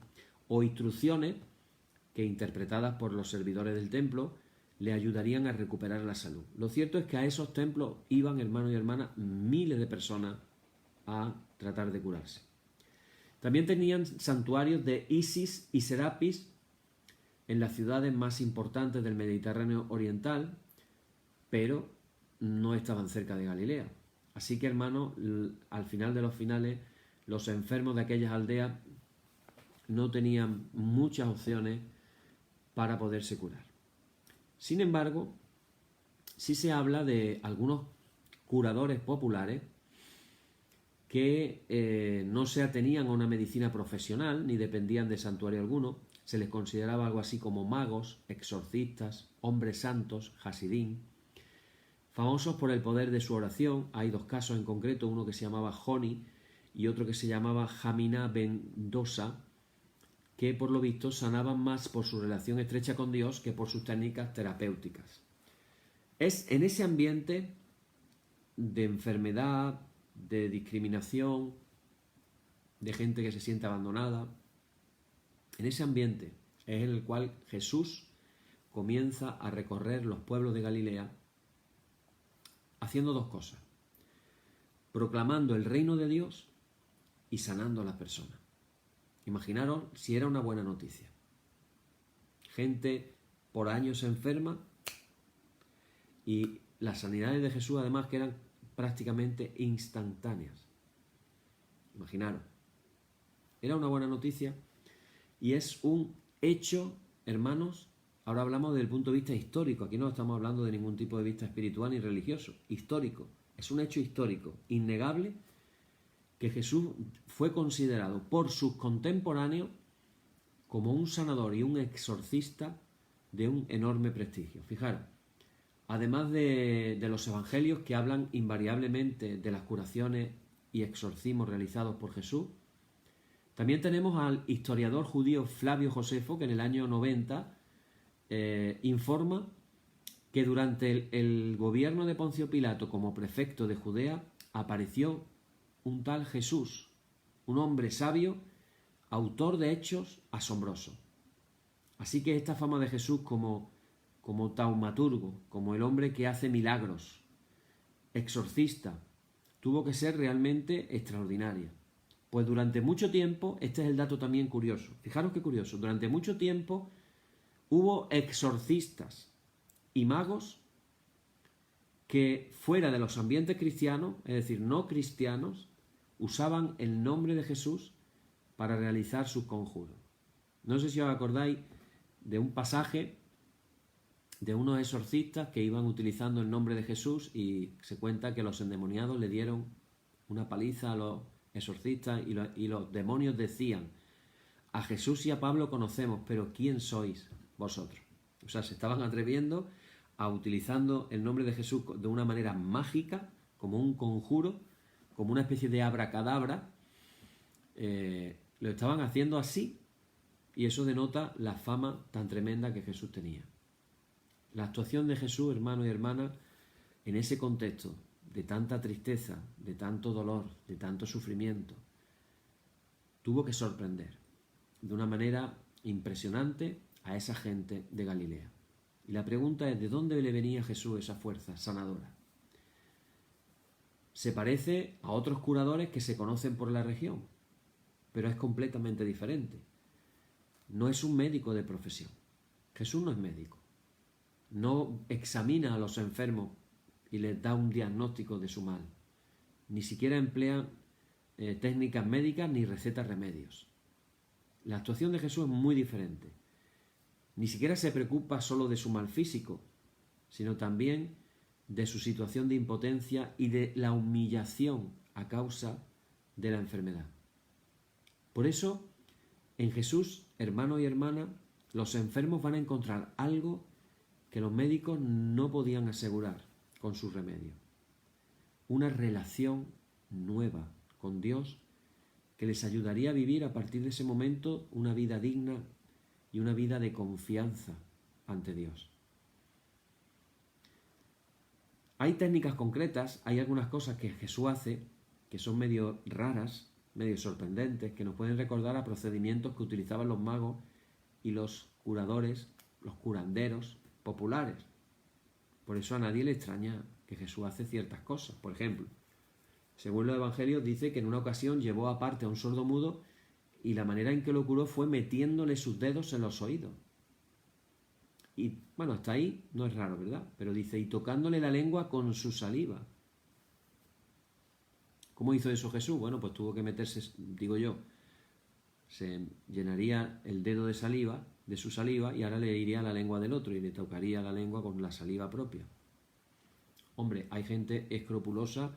O instrucciones que, interpretadas por los servidores del templo, le ayudarían a recuperar la salud. Lo cierto es que a esos templos iban, hermanos y hermanas, miles de personas a tratar de curarse. También tenían santuarios de Isis y Serapis en las ciudades más importantes del Mediterráneo oriental, pero no estaban cerca de Galilea. Así que, hermanos, al final de los finales, los enfermos de aquellas aldeas no tenían muchas opciones para poderse curar. Sin embargo, sí se habla de algunos curadores populares que no se atenían a una medicina profesional ni dependían de santuario alguno. Se les consideraba algo así como magos, exorcistas, hombres santos, hasidín, famosos por el poder de su oración. Hay dos casos en concreto, uno que se llamaba Joni y otro que se llamaba Jamina ben Dosa, que por lo visto sanaban más por su relación estrecha con Dios que por sus técnicas terapéuticas. Es en ese ambiente de enfermedad, de discriminación, de gente que se siente abandonada, en ese ambiente es en el cual Jesús comienza a recorrer los pueblos de Galilea haciendo dos cosas: proclamando el reino de Dios y sanando a las personas. Imaginaros si era una buena noticia. Gente por años enferma y las sanidades de Jesús además que eran prácticamente instantáneas. Imaginaros. Era una buena noticia y es un hecho, hermanos. Ahora hablamos desde el punto de vista histórico. Aquí no estamos hablando de ningún tipo de vista espiritual ni religioso. Histórico. Es un hecho histórico, innegable, que Jesús fue considerado por sus contemporáneos como un sanador y un exorcista de un enorme prestigio. Fijaros, además de los evangelios que hablan invariablemente de las curaciones y exorcismos realizados por Jesús, también tenemos al historiador judío Flavio Josefo, que en el año 90 informa que durante el gobierno de Poncio Pilato como prefecto de Judea apareció un tal Jesús, un hombre sabio, autor de hechos asombrosos. Así que esta fama de Jesús como taumaturgo, como el hombre que hace milagros, exorcista, tuvo que ser realmente extraordinaria. Pues durante mucho tiempo, este es el dato también curioso, fijaros qué curioso, durante mucho tiempo hubo exorcistas y magos que fuera de los ambientes cristianos, es decir, no cristianos, usaban el nombre de Jesús para realizar sus conjuros. No sé si os acordáis de un pasaje de unos exorcistas que iban utilizando el nombre de Jesús y se cuenta que los endemoniados le dieron una paliza a los exorcistas y los demonios decían: a Jesús y a Pablo conocemos, pero ¿quién sois vosotros? O sea, se estaban atreviendo a utilizando el nombre de Jesús de una manera mágica, como un conjuro, como una especie de abracadabra. Lo estaban haciendo así y eso denota la fama tan tremenda que Jesús tenía. La actuación de Jesús, hermanos y hermanas, en ese contexto de tanta tristeza, de tanto dolor, de tanto sufrimiento, tuvo que sorprender de una manera impresionante a esa gente de Galilea. Y la pregunta es: ¿de dónde le venía a Jesús esa fuerza sanadora? Se parece a otros curadores que se conocen por la región, pero es completamente diferente. No es un médico de profesión. Jesús no es médico. No examina a los enfermos y les da un diagnóstico de su mal. Ni siquiera emplea técnicas médicas ni receta remedios. La actuación de Jesús es muy diferente. Ni siquiera se preocupa solo de su mal físico, sino también de su situación de impotencia y de la humillación a causa de la enfermedad. Por eso, en Jesús, hermanos y hermanas, los enfermos van a encontrar algo que los médicos no podían asegurar con sus remedios. Una relación nueva con Dios que les ayudaría a vivir a partir de ese momento una vida digna y una vida de confianza ante Dios. Hay técnicas concretas, hay algunas cosas que Jesús hace que son medio raras, medio sorprendentes, que nos pueden recordar a procedimientos que utilizaban los magos y los curadores, los curanderos populares. Por eso a nadie le extraña que Jesús hace ciertas cosas. Por ejemplo, según los evangelios dice que en una ocasión llevó aparte a un sordomudo y la manera en que lo curó fue metiéndole sus dedos en los oídos. Y bueno, hasta ahí no es raro, ¿verdad? Pero dice, y tocándole la lengua con su saliva. ¿Cómo hizo eso Jesús? Bueno, pues tuvo que meterse, digo yo, se llenaría el dedo de saliva, de su saliva, y ahora le iría a la lengua del otro y le tocaría la lengua con la saliva propia. Hombre, hay gente escrupulosa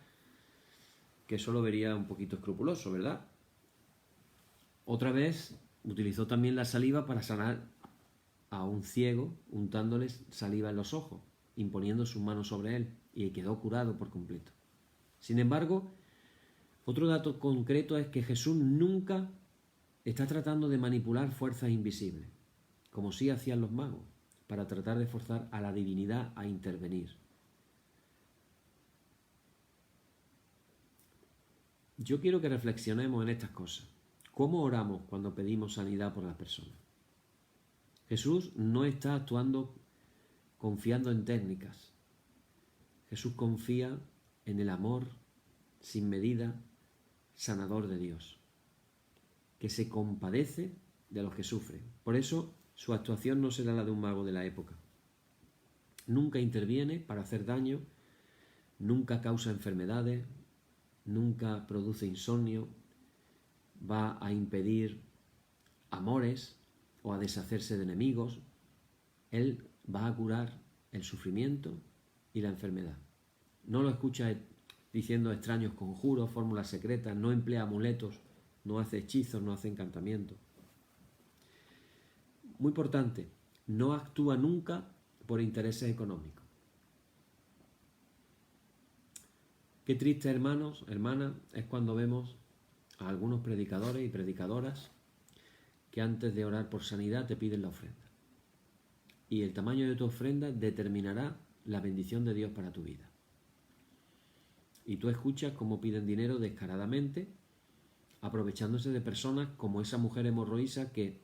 que eso lo vería un poquito escrupuloso, ¿verdad? Otra vez utilizó también la saliva para sanar a un ciego, untándoles saliva en los ojos, imponiendo sus manos sobre él, y quedó curado por completo. Sin embargo, otro dato concreto es que Jesús nunca está tratando de manipular fuerzas invisibles, como sí hacían los magos, para tratar de forzar a la divinidad a intervenir. Yo quiero que reflexionemos en estas cosas. ¿Cómo oramos cuando pedimos sanidad por las personas? Jesús no está actuando confiando en técnicas. Jesús confía en el amor sin medida sanador de Dios, que se compadece de los que sufren. Por eso su actuación no será la de un mago de la época. Nunca interviene para hacer daño, nunca causa enfermedades, nunca produce insomnio, va a impedir amores o a deshacerse de enemigos. Él va a curar el sufrimiento y la enfermedad. No lo escucha diciendo extraños conjuros, fórmulas secretas, no emplea amuletos, no hace hechizos, no hace encantamientos. Muy importante, no actúa nunca por intereses económicos. Qué triste, hermanos, hermanas, es cuando vemos a algunos predicadores y predicadoras que antes de orar por sanidad te piden la ofrenda. Y el tamaño de tu ofrenda determinará la bendición de Dios para tu vida. Y tú escuchas cómo piden dinero descaradamente, aprovechándose de personas como esa mujer hemorroísa que,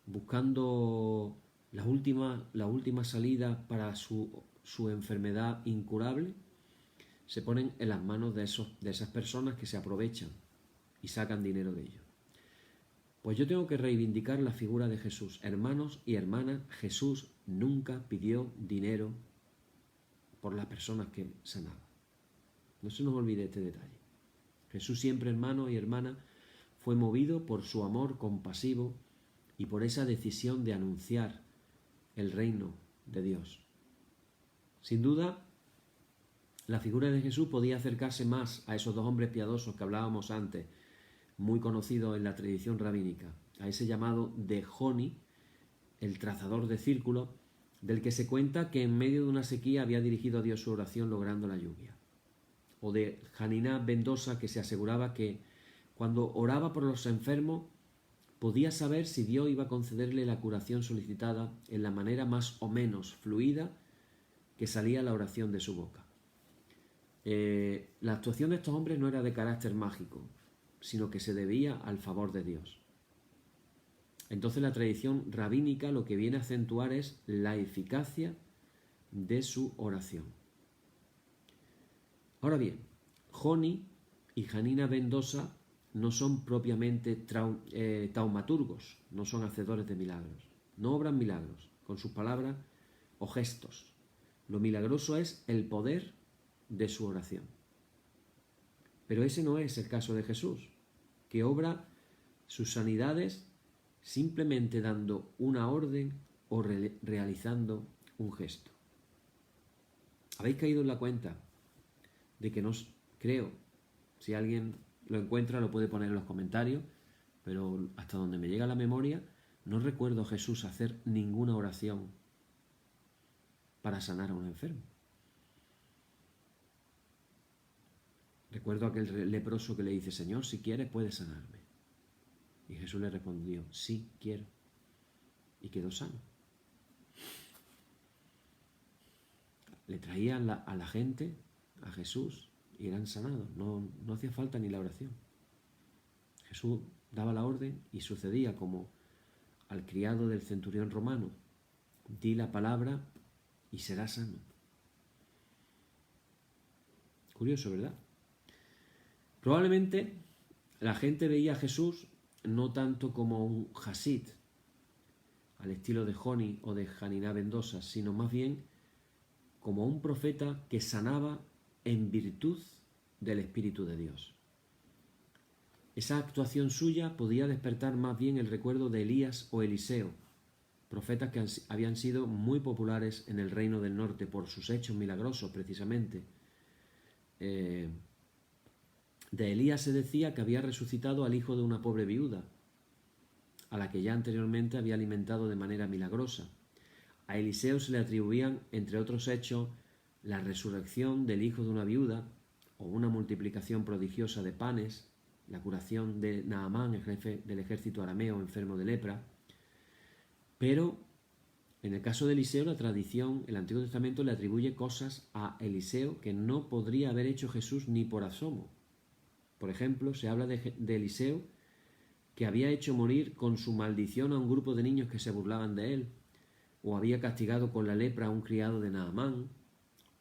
buscando la última salida para su enfermedad incurable, se ponen en las manos de esas personas que se aprovechan y sacan dinero de ellos. Pues yo tengo que reivindicar la figura de Jesús. Hermanos y hermanas, Jesús nunca pidió dinero por las personas que sanaba. No se nos olvide este detalle. Jesús siempre, hermano y hermana, fue movido por su amor compasivo y por esa decisión de anunciar el reino de Dios. Sin duda, la figura de Jesús podía acercarse más a esos dos hombres piadosos que hablábamos antes, muy conocidos en la tradición rabínica, a ese llamado de Joni, el trazador de círculos, del que se cuenta que en medio de una sequía había dirigido a Dios su oración logrando la lluvia. O de Hanina Bendosa, que se aseguraba que cuando oraba por los enfermos podía saber si Dios iba a concederle la curación solicitada en la manera más o menos fluida que salía la oración de su boca. La actuación de estos hombres no era de carácter mágico, sino que se debía al favor de Dios. Entonces la tradición rabínica lo que viene a acentuar es la eficacia de su oración. Ahora bien, Joni y Hanina Bendosa no son propiamente taumaturgos, no son hacedores de milagros, no obran milagros con sus palabras o gestos. Lo milagroso es el poder de su oración. Pero ese no es el caso de Jesús, que obra sus sanidades simplemente dando una orden o realizando un gesto. ¿Habéis caído en la cuenta de que creo, si alguien lo encuentra lo puede poner en los comentarios, pero hasta donde me llega la memoria, no recuerdo a Jesús hacer ninguna oración para sanar a un enfermo? Recuerdo a aquel leproso que le dice, Señor, si quieres puedes sanarme. Y Jesús le respondió, sí, quiero. Y quedó sano. le traían a la gente a Jesús y eran sanados. No hacía falta ni la oración. Jesús daba la orden y sucedía como al criado del centurión romano: di la palabra y será sano. Curioso, ¿verdad? Probablemente la gente veía a Jesús no tanto como un hasid, al estilo de Joni o de Janina Vendosa, sino más bien como un profeta que sanaba en virtud del Espíritu de Dios. Esa actuación suya podía despertar más bien el recuerdo de Elías o Eliseo, profetas que habían sido muy populares en el Reino del Norte por sus hechos milagrosos, precisamente. De Elías se decía que había resucitado al hijo de una pobre viuda, a la que ya anteriormente había alimentado de manera milagrosa. A Eliseo se le atribuían, entre otros hechos, la resurrección del hijo de una viuda o una multiplicación prodigiosa de panes, la curación de Naamán, el jefe del ejército arameo enfermo de lepra. Pero en el caso de Eliseo, la tradición, el Antiguo Testamento le atribuye cosas a Eliseo que no podría haber hecho Jesús ni por asomo. Por ejemplo, se habla de Eliseo que había hecho morir con su maldición a un grupo de niños que se burlaban de él, o había castigado con la lepra a un criado de Naamán,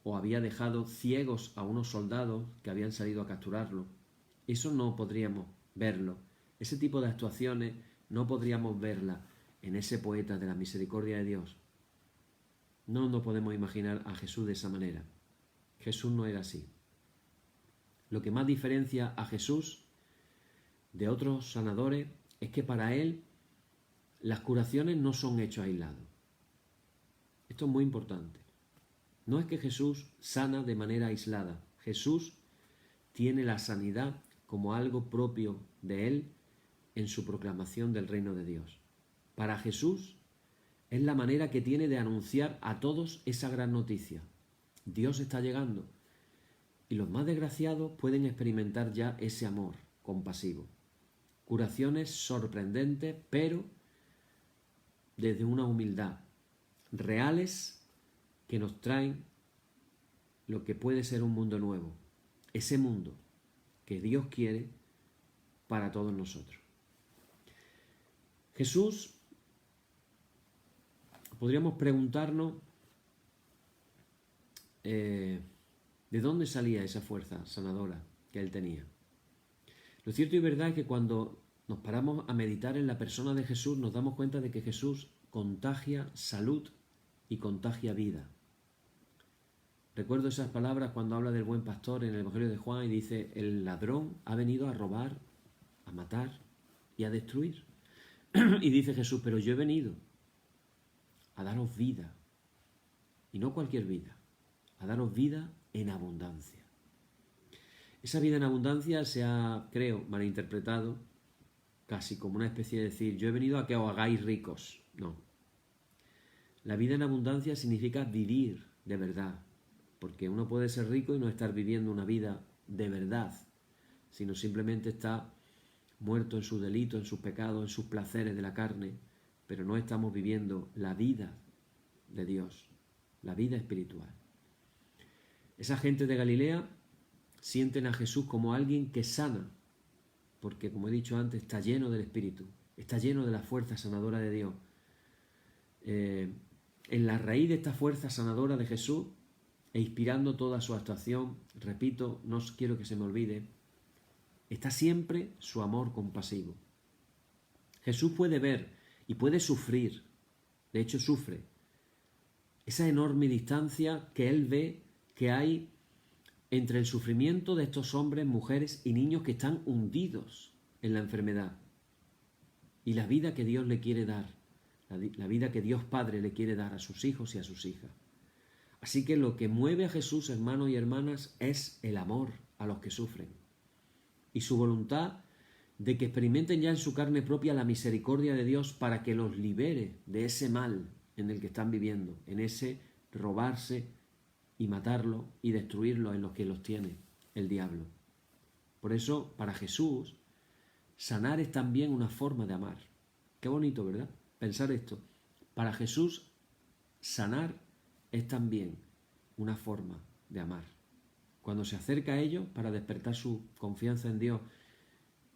o había dejado ciegos a unos soldados que habían salido a capturarlo. Eso no podríamos verlo. Ese tipo de actuaciones no podríamos verla en ese poeta de la misericordia de Dios. No nos podemos imaginar a Jesús de esa manera. Jesús no era así. Lo que más diferencia a Jesús de otros sanadores es que para él las curaciones no son hechos aislados. Esto es muy importante. No es que Jesús sana de manera aislada. Jesús tiene la sanidad como algo propio de él en su proclamación del reino de Dios. Para Jesús es la manera que tiene de anunciar a todos esa gran noticia. Dios está llegando y los más desgraciados pueden experimentar ya ese amor compasivo. Curaciones sorprendentes, pero desde una humildad, reales, que nos traen lo que puede ser un mundo nuevo, ese mundo que Dios quiere para todos nosotros. Jesús, podríamos preguntarnos de dónde salía esa fuerza sanadora que él tenía. Lo cierto y verdad es que cuando nos paramos a meditar en la persona de Jesús, nos damos cuenta de que Jesús contagia salud y contagia vida. Recuerdo esas palabras cuando habla del buen pastor en el Evangelio de Juan y dice: el ladrón ha venido a robar, a matar y a destruir. Y dice Jesús: pero yo he venido a daros vida, y no cualquier vida, a daros vida en abundancia. Esa vida en abundancia se ha, creo, malinterpretado casi como una especie de decir: yo he venido a que os hagáis ricos. No. La vida en abundancia significa vivir de verdad, porque uno puede ser rico y no estar viviendo una vida de verdad, sino simplemente está muerto en su delito, en sus pecados, en sus placeres de la carne, pero no estamos viviendo la vida de Dios, la vida espiritual. Esa gente de Galilea sienten a Jesús como alguien que sana, porque, como he dicho antes, está lleno del Espíritu, está lleno de la fuerza sanadora de Dios. En la raíz de esta fuerza sanadora de Jesús, e inspirando toda su actuación, repito, no quiero que se me olvide, está siempre su amor compasivo. Jesús puede ver y puede sufrir, de hecho sufre, esa enorme distancia que él ve que hay entre el sufrimiento de estos hombres, mujeres y niños que están hundidos en la enfermedad y la vida que Dios le quiere dar, la vida que Dios Padre le quiere dar a sus hijos y a sus hijas. Así que lo que mueve a Jesús, hermanos y hermanas, es el amor a los que sufren y su voluntad de que experimenten ya en su carne propia la misericordia de Dios para que los libere de ese mal en el que están viviendo, en ese robarse y matarlo y destruirlo en los que los tiene el diablo. Por eso, para Jesús, sanar es también una forma de amar. Qué bonito, ¿verdad? Pensar esto. Para Jesús, sanar es también una forma de amar. Cuando se acerca a ellos para despertar su confianza en Dios,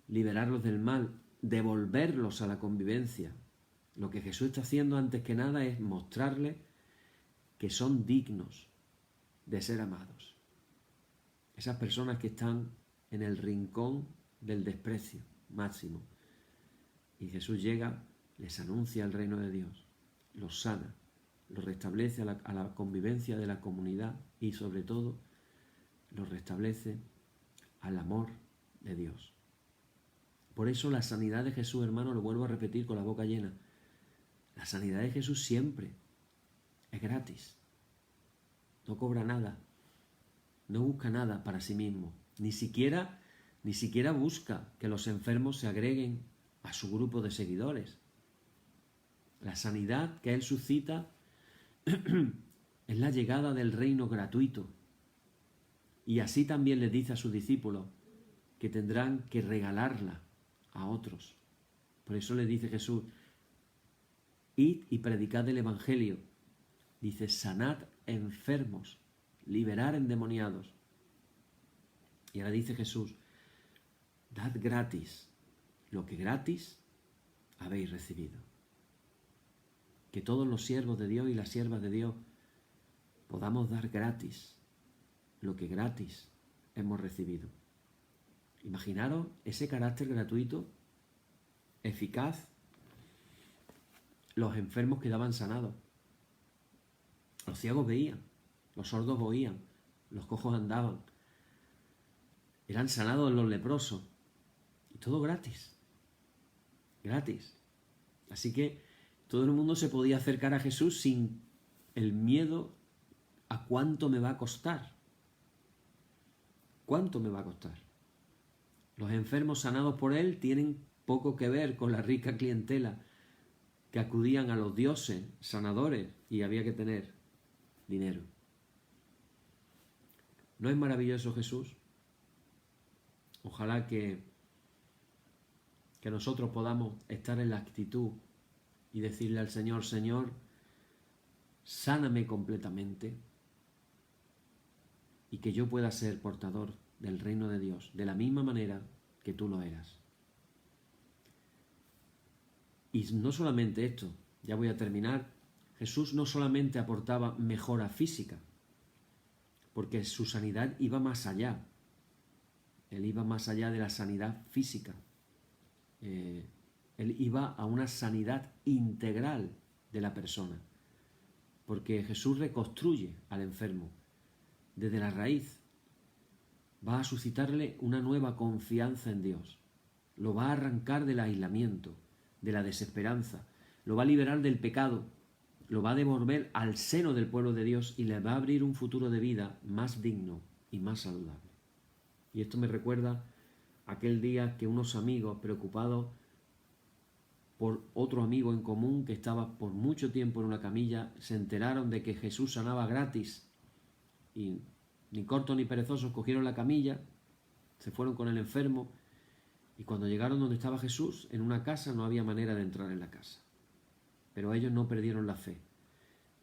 liberarlos del mal, devolverlos a la convivencia, lo que Jesús está haciendo antes que nada es mostrarles que son dignos de ser amados. Esas personas que están en el rincón del desprecio máximo. Y Jesús llega, les anuncia el reino de Dios, los sana, los restablece a la convivencia de la comunidad y sobre todo los restablece al amor de Dios. Por eso la sanidad de Jesús, hermano, lo vuelvo a repetir con la boca llena, la sanidad de Jesús siempre es gratis. No cobra nada, no busca nada para sí mismo, ni siquiera busca que los enfermos se agreguen a su grupo de seguidores. La sanidad que Él suscita es la llegada del reino gratuito. Y así también les dice a sus discípulos que tendrán que regalarla a otros. Por eso le dice Jesús, id y predicad el Evangelio. Dice, sanad enfermos, liberar endemoniados. Y ahora dice Jesús, dad gratis lo que gratis habéis recibido. Que todos los siervos de Dios y las siervas de Dios podamos dar gratis lo que gratis hemos recibido. Imaginaros ese carácter gratuito, eficaz. Los enfermos quedaban sanados. Los ciegos veían, los sordos oían, los cojos andaban. Eran sanados los leprosos. Y todo gratis. Gratis. Así que todo el mundo se podía acercar a Jesús sin el miedo a cuánto me va a costar. ¿Cuánto me va a costar? Los enfermos sanados por Él tienen poco que ver con la rica clientela que acudían a los dioses sanadores y había que tener dinero. ¿No es maravilloso Jesús? Ojalá que nosotros podamos estar en la actitud y decirle al Señor, Señor, sáname completamente y que yo pueda ser portador del reino de Dios de la misma manera que tú lo eras. Y no solamente esto, ya voy a terminar, Jesús no solamente aportaba mejora física, porque su sanidad iba más allá. Él iba más allá de la sanidad física. Él iba a una sanidad integral de la persona, porque Jesús reconstruye al enfermo desde la raíz. Va a suscitarle una nueva confianza en Dios. Lo va a arrancar del aislamiento, de la desesperanza. Lo va a liberar del pecado. Lo va a devolver al seno del pueblo de Dios y le va a abrir un futuro de vida más digno y más saludable. Y esto me recuerda aquel día que unos amigos preocupados por otro amigo en común que estaba por mucho tiempo en una camilla, se enteraron de que Jesús sanaba gratis y ni cortos ni perezosos cogieron la camilla, se fueron con el enfermo y cuando llegaron donde estaba Jesús, en una casa no había manera de entrar en la casa. Pero ellos no perdieron la fe.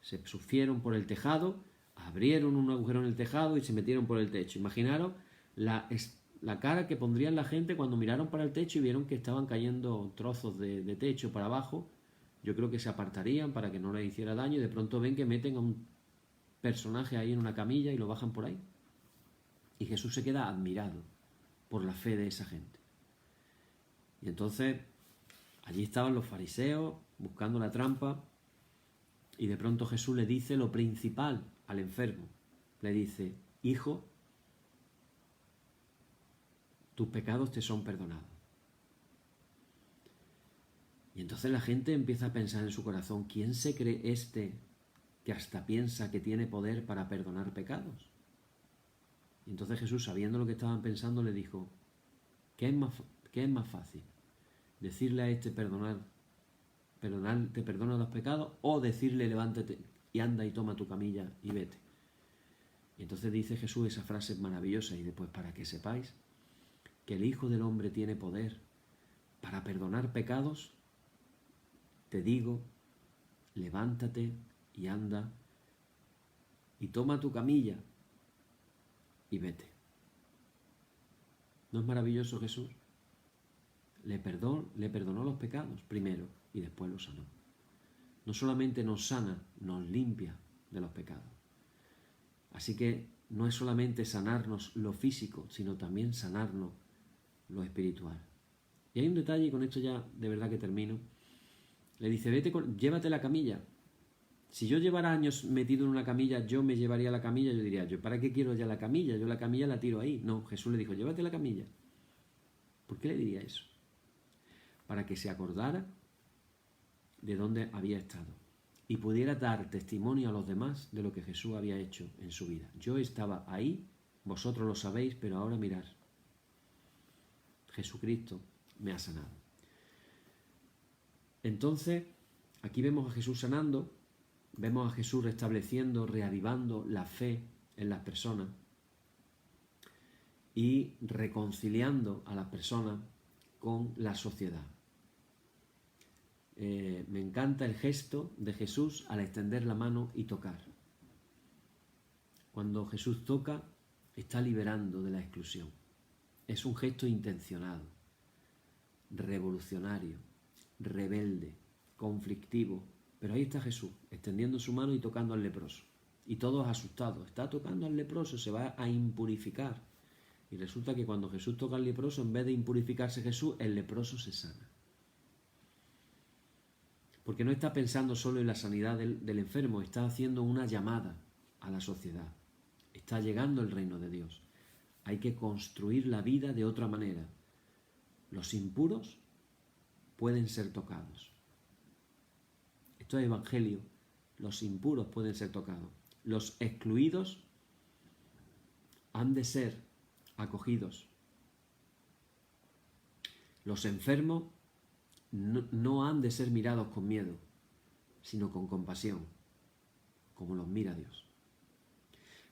Se subieron por el tejado, abrieron un agujero en el tejado y se metieron por el techo. Imaginaros la cara que pondrían la gente cuando miraron para el techo y vieron que estaban cayendo trozos de techo para abajo. Yo creo que se apartarían para que no les hiciera daño y de pronto ven que meten a un personaje ahí en una camilla y lo bajan por ahí. Y Jesús se queda admirado por la fe de esa gente. Y entonces allí estaban los fariseos buscando la trampa y de pronto Jesús le dice lo principal al enfermo. Le dice, hijo, tus pecados te son perdonados. Y entonces la gente empieza a pensar en su corazón, ¿quién se cree este que hasta piensa que tiene poder para perdonar pecados? Y entonces Jesús, sabiendo lo que estaban pensando, le dijo, ¿qué es más fácil? ¿Decirle a este te perdono los pecados? ¿O decirle levántate y anda y toma tu camilla y vete? Y entonces dice Jesús esa frase maravillosa y después para que sepáis que el Hijo del Hombre tiene poder para perdonar pecados, te digo, levántate y anda y toma tu camilla y vete. ¿No es maravilloso Jesús? Le perdonó los pecados primero y después los sanó. No solamente nos sana, nos limpia de los pecados. Así que no es solamente sanarnos lo físico, sino también sanarnos lo espiritual. Y hay un detalle, y con esto ya de verdad que termino. Le dice, llévate la camilla. Si yo llevara años metido en una camilla, yo me llevaría la camilla, yo diría, ¿yo para qué quiero ya la camilla? Yo la camilla la tiro ahí. No, Jesús le dijo, llévate la camilla. ¿Por qué le diría eso? Para que se acordara de dónde había estado y pudiera dar testimonio a los demás de lo que Jesús había hecho en su vida. Yo estaba ahí, vosotros lo sabéis, pero ahora mirad, Jesucristo me ha sanado. Entonces, aquí vemos a Jesús sanando, vemos a Jesús restableciendo, reavivando la fe en las personas y reconciliando a las personas con la sociedad. Me encanta el gesto de Jesús al extender la mano y tocar. Cuando Jesús toca, está liberando de la exclusión. Es un gesto intencionado, revolucionario, rebelde, conflictivo. Pero ahí está Jesús, extendiendo su mano y tocando al leproso. Y todos asustados. Está tocando al leproso, se va a impurificar. Y resulta que cuando Jesús toca al leproso, en vez de impurificarse Jesús, el leproso se sana. Porque no está pensando solo en la sanidad del enfermo, está haciendo una llamada a la sociedad. Está llegando el reino de Dios. Hay que construir la vida de otra manera. Los impuros pueden ser tocados. Esto es evangelio. Los impuros pueden ser tocados. Los excluidos han de ser acogidos. Los enfermos no han de ser mirados con miedo, sino con compasión, como los mira Dios.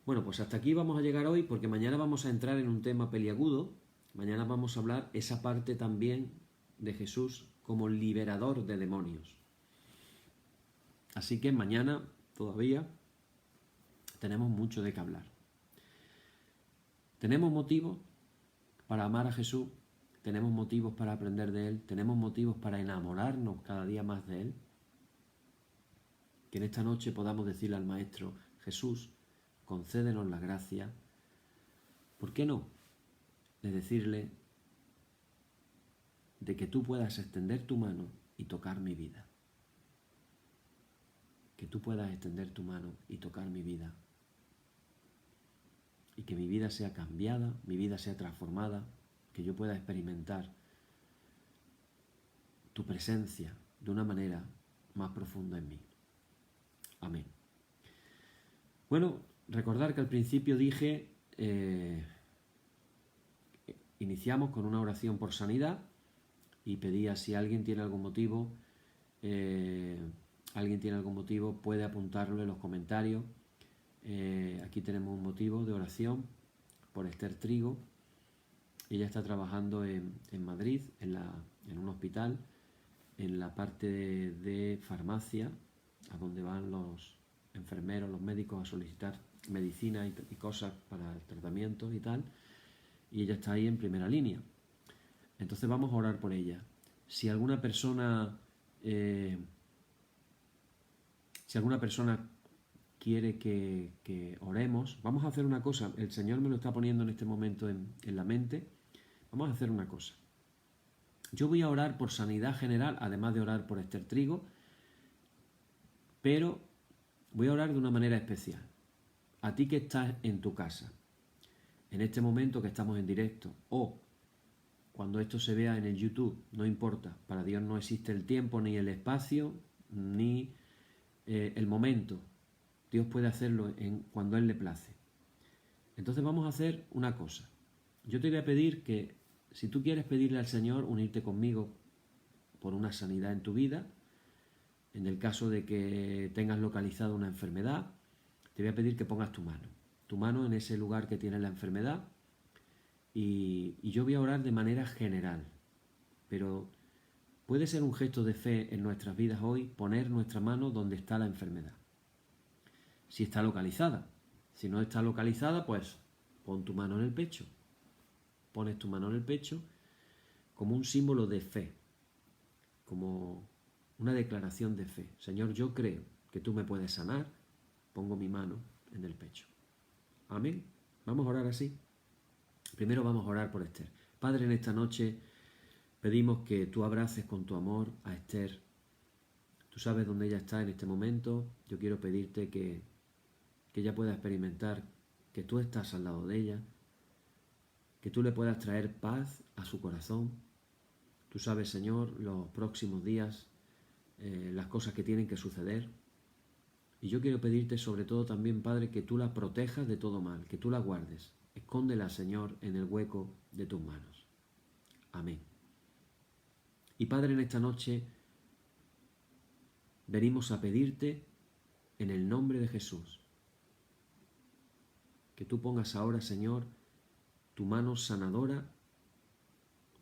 Bueno, pues hasta aquí vamos a llegar hoy, porque mañana vamos a entrar en un tema peliagudo. Mañana vamos a hablar esa parte también de Jesús como liberador de demonios. Así que mañana todavía tenemos mucho de qué hablar. Tenemos motivos para amar a Jesús, tenemos motivos para aprender de Él, tenemos motivos para enamorarnos cada día más de Él. Que en esta noche podamos decirle al Maestro, Jesús, concédenos la gracia, ¿por qué no?, de decirle de que tú puedas extender tu mano y tocar mi vida. Que tú puedas extender tu mano y tocar mi vida. Y que mi vida sea cambiada, mi vida sea transformada, que yo pueda experimentar tu presencia de una manera más profunda en mí. Amén. Bueno, recordar que al principio dije, iniciamos con una oración por sanidad y pedía si alguien tiene algún motivo, puede apuntarlo en los comentarios. Aquí tenemos un motivo de oración por Esther Trigo. Ella está trabajando en Madrid, en un hospital, en la parte de farmacia, a donde van los enfermeros, los médicos a solicitar medicina y cosas para el tratamiento y tal, y ella está ahí en primera línea. Entonces vamos a orar por ella. Si alguna persona quiere que oremos, vamos a hacer una cosa. El Señor me lo está poniendo en este momento en la mente. Vamos a hacer una cosa. Yo voy a orar por sanidad general, además de orar por Esther Trigo, pero voy a orar de una manera especial. A ti que estás en tu casa, en este momento que estamos en directo, o cuando esto se vea en el YouTube, no importa, para Dios no existe el tiempo, ni el espacio, ni el momento. Dios puede hacerlo cuando Él le place. Entonces vamos a hacer una cosa. Yo te voy a pedir que, si tú quieres pedirle al Señor unirte conmigo por una sanidad en tu vida, en el caso de que tengas localizado una enfermedad, te voy a pedir que pongas tu mano en ese lugar que tiene la enfermedad, y yo voy a orar de manera general, pero puede ser un gesto de fe en nuestras vidas hoy poner nuestra mano donde está la enfermedad, si está localizada. Si no está localizada, pues pon tu mano en el pecho. Pones tu mano en el pecho como un símbolo de fe, como una declaración de fe. Señor, yo creo que tú me puedes sanar, pongo mi mano en el pecho. Amén. Vamos a orar así. Primero vamos a orar por Esther. Padre, en esta noche pedimos que tú abraces con tu amor a Esther. Tú sabes dónde ella está en este momento. Yo quiero pedirte que ella pueda experimentar que tú estás al lado de ella, que tú le puedas traer paz a su corazón. Tú sabes, Señor, los próximos días, las cosas que tienen que suceder. Y yo quiero pedirte sobre todo también, Padre, que tú la protejas de todo mal, que tú la guardes. Escóndela, Señor, en el hueco de tus manos. Amén. Y Padre, en esta noche venimos a pedirte en el nombre de Jesús que tú pongas ahora, Señor, tu mano sanadora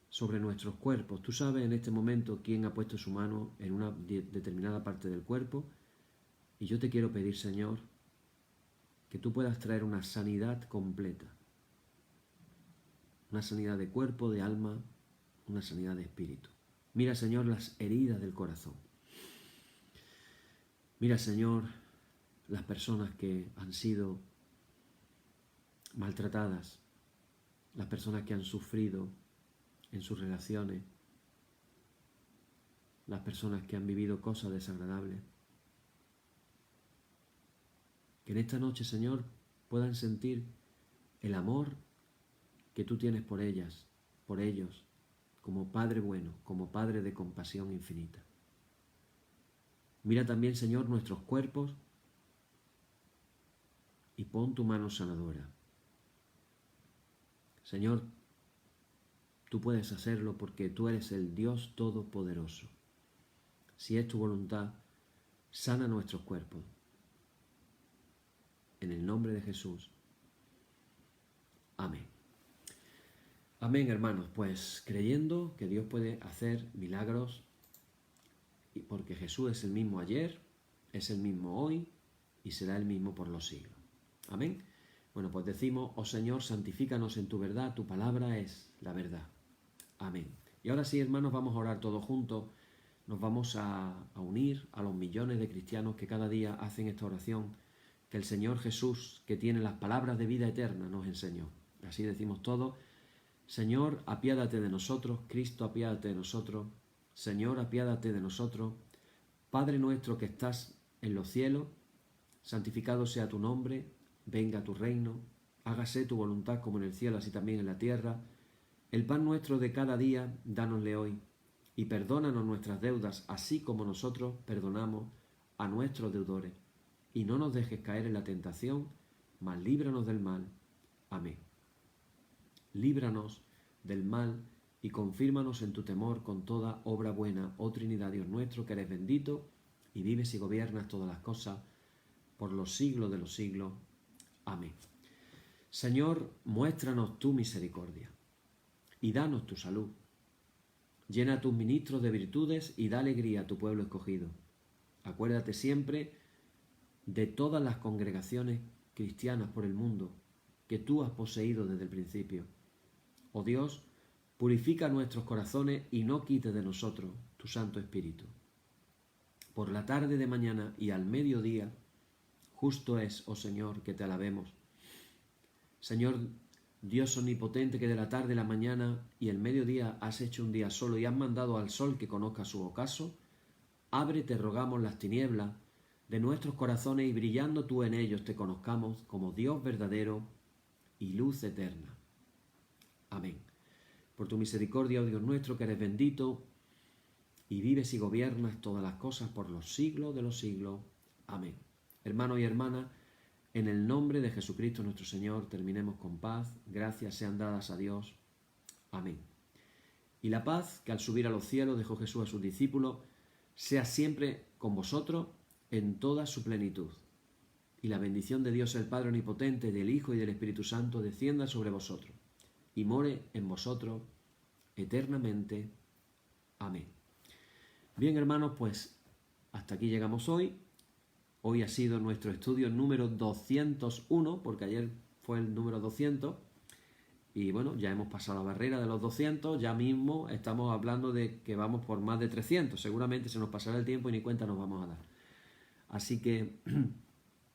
sobre nuestros cuerpos. Tú sabes en este momento quién ha puesto su mano en una determinada parte del cuerpo. Y yo te quiero pedir, Señor, que tú puedas traer una sanidad completa. Una sanidad de cuerpo, de alma, una sanidad de espíritu. Mira, Señor, las heridas del corazón. Mira, Señor, las personas que han sido maltratadas, las personas que han sufrido en sus relaciones, las personas que han vivido cosas desagradables. Que en esta noche, Señor, puedan sentir el amor que tú tienes por ellas, por ellos, como Padre bueno, como Padre de compasión infinita. Mira también, Señor, nuestros cuerpos y pon tu mano sanadora. Señor, tú puedes hacerlo porque tú eres el Dios Todopoderoso. Si es tu voluntad, sana nuestros cuerpos. En el nombre de Jesús. Amén. Amén, hermanos. Pues creyendo que Dios puede hacer milagros, y porque Jesús es el mismo ayer, es el mismo hoy y será el mismo por los siglos. Amén. Bueno, pues decimos, oh Señor, santifícanos en tu verdad, tu palabra es la verdad. Amén. Y ahora sí, hermanos, vamos a orar todos juntos. Nos vamos a unir a los millones de cristianos que cada día hacen esta oración que el Señor Jesús, que tiene las palabras de vida eterna, nos enseñó. Así decimos todos: Señor, apiádate de nosotros. Cristo, apiádate de nosotros. Señor, apiádate de nosotros. Padre nuestro que estás en los cielos, santificado sea tu nombre, venga tu reino, hágase tu voluntad como en el cielo, así también en la tierra. El pan nuestro de cada día, dánosle hoy, y perdónanos nuestras deudas, así como nosotros perdonamos a nuestros deudores. Y no nos dejes caer en la tentación, mas líbranos del mal. Amén. Líbranos del mal y confírmanos en tu temor con toda obra buena, oh Trinidad, Dios nuestro, que eres bendito y vives y gobiernas todas las cosas por los siglos de los siglos. Amén. Señor, muéstranos tu misericordia y danos tu salud. Llena a tus ministros de virtudes y da alegría a tu pueblo escogido. Acuérdate siempre de todas las congregaciones cristianas por el mundo que tú has poseído desde el principio. Oh Dios, purifica nuestros corazones y no quites de nosotros tu Santo Espíritu. Por la tarde de mañana y al mediodía, justo es, oh Señor, que te alabemos. Señor Dios omnipotente, que de la tarde, la mañana y el mediodía has hecho un día solo y has mandado al sol que conozca su ocaso, abre, te rogamos, las tinieblas de nuestros corazones y brillando tú en ellos te conozcamos como Dios verdadero y luz eterna. Amén. Por tu misericordia, oh Dios nuestro, que eres bendito y vives y gobiernas todas las cosas por los siglos de los siglos. Amén. Hermanos y hermanas, en el nombre de Jesucristo nuestro Señor, terminemos con paz. Gracias sean dadas a Dios. Amén. Y la paz que al subir a los cielos dejó Jesús a sus discípulos, sea siempre con vosotros en toda su plenitud. Y la bendición de Dios el Padre Omnipotente, del Hijo y del Espíritu Santo descienda sobre vosotros y more en vosotros eternamente. Amén. Bien, hermanos, pues hasta aquí llegamos hoy. Hoy ha sido nuestro estudio número 201, porque ayer fue el número 200. Y bueno, ya hemos pasado la barrera de los 200, ya mismo estamos hablando de que vamos por más de 300. Seguramente se nos pasará el tiempo y ni cuenta nos vamos a dar. Así que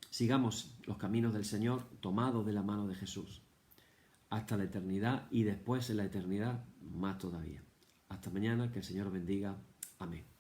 sigamos los caminos del Señor tomados de la mano de Jesús hasta la eternidad y después en la eternidad más todavía. Hasta mañana, que el Señor bendiga. Amén.